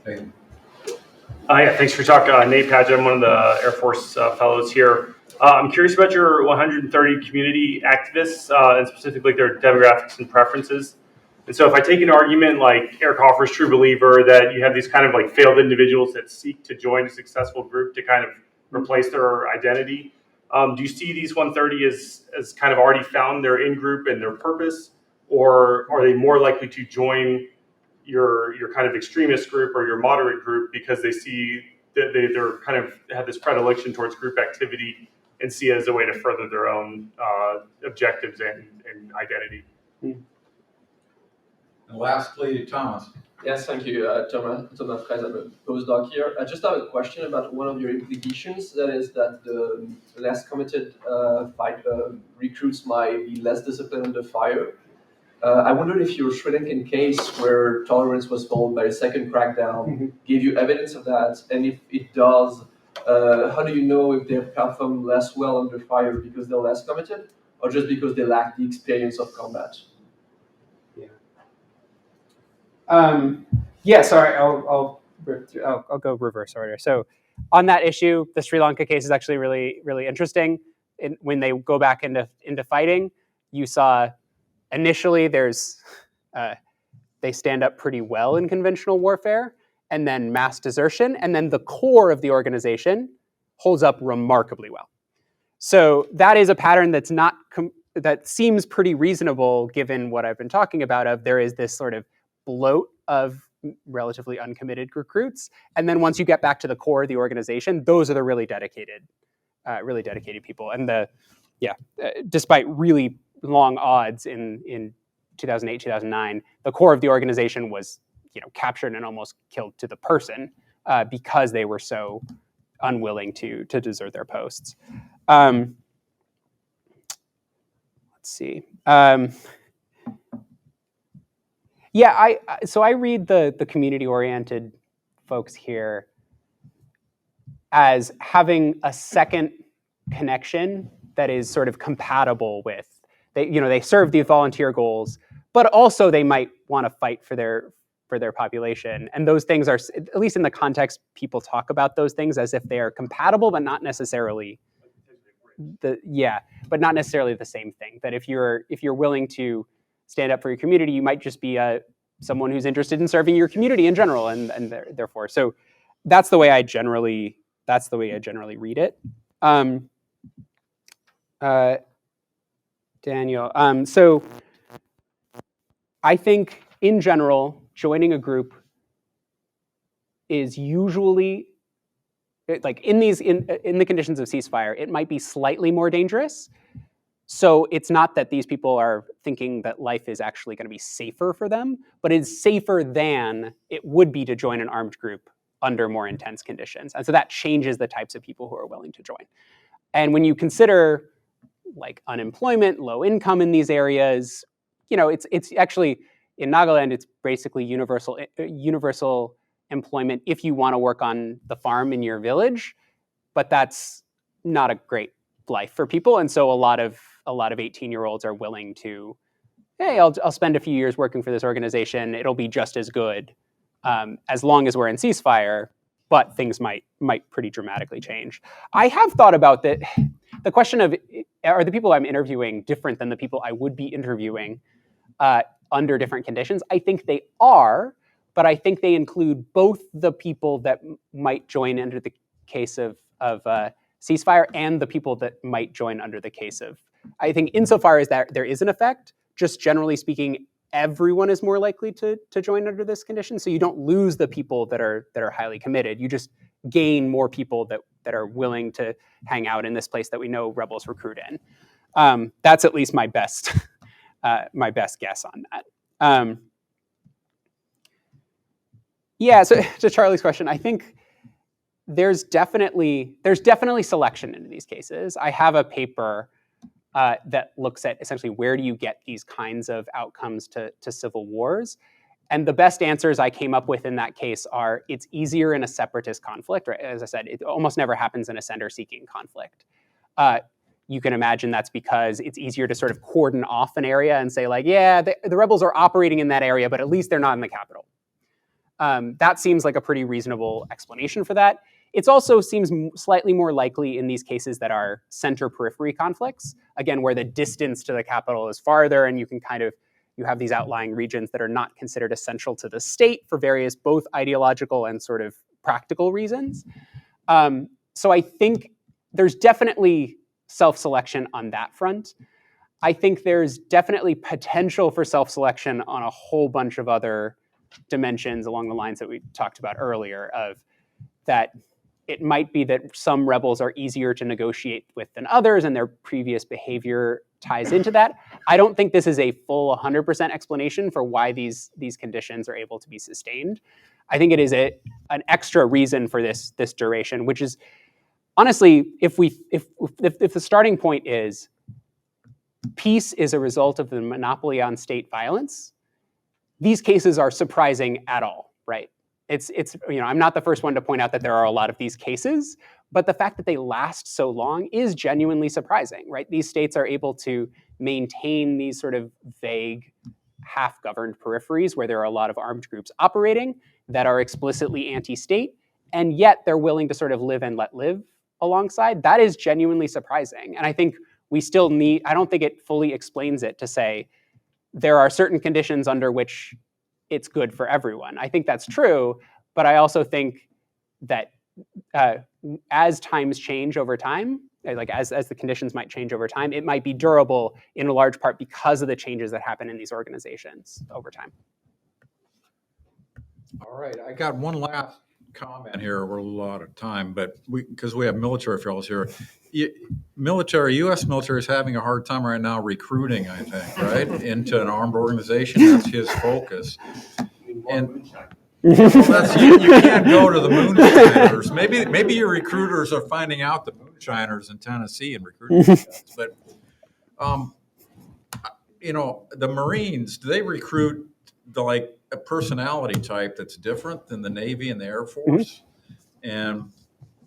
Hey. Yeah, thanks for talking. Nate Padgett, I'm one of the Air Force fellows here. I'm curious about your 130 community activists and specifically their demographics and preferences. And so if I take an argument like Eric Hoffer's True Believer, that you have these kind of like failed individuals that seek to join a successful group to kind of replace their identity, do you see these 130 as kind of already found their in-group and their purpose, or are they more likely to join your kind of extremist group or your moderate group because they see that they're kind of have this predilection towards group activity and see it as a way to further their own objectives and identity. And lastly, Thomas. Yes, thank you, Thomas Fraise. I'm a postdoc here. I just have a question about one of your implications. That is that the less committed recruits might be less disciplined under fire. I wondered if your Sri Lankan case, where tolerance was followed by a second crackdown, gave you evidence of that, and if it does, how do you know if they perform less well under fire because they're less committed, or just because they lack the experience of combat? Sorry, I'll go reverse order. So on that issue, the Sri Lanka case is actually really, really interesting. When they go back into fighting, you saw initially they stand up pretty well in conventional warfare, and then mass desertion, and then the core of the organization holds up remarkably well. So that is a pattern that's that seems pretty reasonable given what I've been talking about. There is this sort of bloat of relatively uncommitted recruits, and then once you get back to the core of the organization, those are the really dedicated people. And despite really long odds in 2008, 2009, the core of the organization was captured and almost killed to the person because they were so unwilling to desert their posts. Let's see. I read the community-oriented folks here as having a second connection that is sort of compatible with they serve the volunteer goals, but also they might want to fight for their population, and those things are, at least in the context, people talk about those things as if they are compatible, but not necessarily the same thing. That if you're willing to stand up for your community, you might just be someone who's interested in serving your community in general, and therefore, so that's the way I generally read it. Daniel, so I think in general, joining a group is usually, like in the conditions of ceasefire, it might be slightly more dangerous. So it's not that these people are thinking that life is actually going to be safer for them, but it's safer than it would be to join an armed group under more intense conditions. And so that changes the types of people who are willing to join. And when you consider like unemployment, low income in these areas, it's actually, in Nagaland, it's basically universal employment if you want to work on the farm in your village, but that's not a great life for people. And so a lot of 18-year-olds are willing to, hey, I'll spend a few years working for this organization. It'll be just as good as long as we're in ceasefire, but things might pretty dramatically change. I have thought about the question of, are the people I'm interviewing different than the people I would be interviewing under different conditions? I think they are, but I think they include both the people that might join under the case of ceasefire and the people that might join under the case of, I think insofar as that there is an effect, just generally speaking, everyone is more likely to join under this condition. So you don't lose the people that are highly committed. You just gain more people that are willing to hang out in this place that we know rebels recruit in. That's at least my best guess on that. So to Charlie's question, I think there's definitely selection in these cases. I have a paper that looks at essentially where do you get these kinds of outcomes to civil wars. And the best answers I came up with in that case are it's easier in a separatist conflict. Right? As I said, it almost never happens in a sender-seeking conflict. You can imagine that's because it's easier to sort of cordon off an area and say like, yeah, the rebels are operating in that area, but at least they're not in the capital. That seems like a pretty reasonable explanation for that. It also seems slightly more likely in these cases that are center-periphery conflicts, again, where the distance to the capital is farther and you have these outlying regions that are not considered essential to the state for various both ideological and sort of practical reasons. So I think there's definitely self-selection on that front. I think there's definitely potential for self-selection on a whole bunch of other dimensions along the lines that we talked about earlier of that it might be that some rebels are easier to negotiate with than others, and their previous behavior ties into that. I don't think this is a full 100% explanation for why these conditions are able to be sustained. I think it is an extra reason for this duration, which is honestly, if the starting point is peace is a result of the monopoly on state violence, these cases are surprising at all, right? It's I'm not the first one to point out that there are a lot of these cases, but the fact that they last so long is genuinely surprising, right? These states are able to maintain these sort of vague, half-governed peripheries where there are a lot of armed groups operating that are explicitly anti-state, and yet they're willing to sort of live and let live alongside. That is genuinely surprising. And I think we still I don't think it fully explains it to say there are certain conditions under which it's good for everyone. I think that's true, but I also think that as times change over time, like as the conditions might change over time, it might be durable in a large part because of the changes that happen in these organizations over time. All right, I got one last comment here. We're a little out of time, but because we have military fellows here. U.S. military is having a hard time right now recruiting, I think, right, into an armed organization. That's his focus. And you can't go to the moonshiners. Maybe your recruiters are finding out the moonshiners in Tennessee and recruiting guys. But the Marines, do they recruit a personality type that's different than the Navy and the Air Force? Mm-hmm.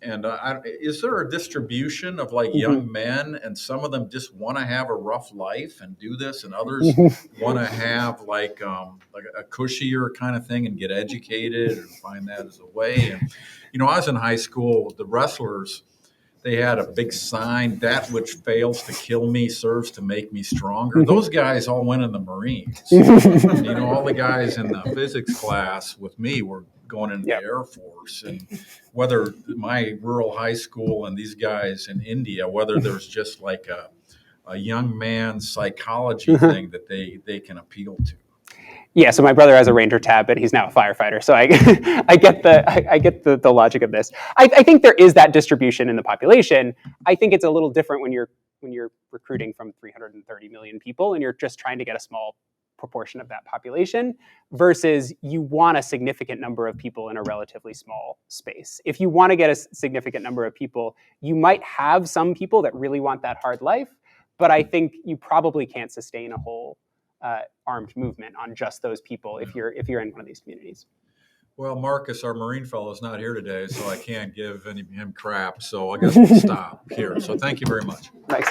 And is there a distribution of young men, and some of them just want to have a rough life and do this, and others want to have a cushier kind of thing and get educated and find that as a way? And I was in high school. The wrestlers, they had a big sign: "That which fails to kill me serves to make me stronger." Those guys all went in the Marines. All the guys in the physics class with me were going into the Air Force. And whether my rural high school and these guys in India, whether there's just a young man's psychology thing that they can appeal to. Yeah, so my brother has a Ranger tab, but he's now a firefighter. So I get the logic of this. I think there is that distribution in the population. I think it's a little different when you're recruiting from 330 million people and you're just trying to get a small proportion of that population versus you want a significant number of people in a relatively small space. If you want to get a significant number of people, you might have some people that really want that hard life, but I think you probably can't sustain a whole armed movement on just those people if you're in one of these communities. Well, Marcus, our Marine fellow, is not here today, so I can't give him crap. So I guess we'll stop here. So thank you very much. Thanks.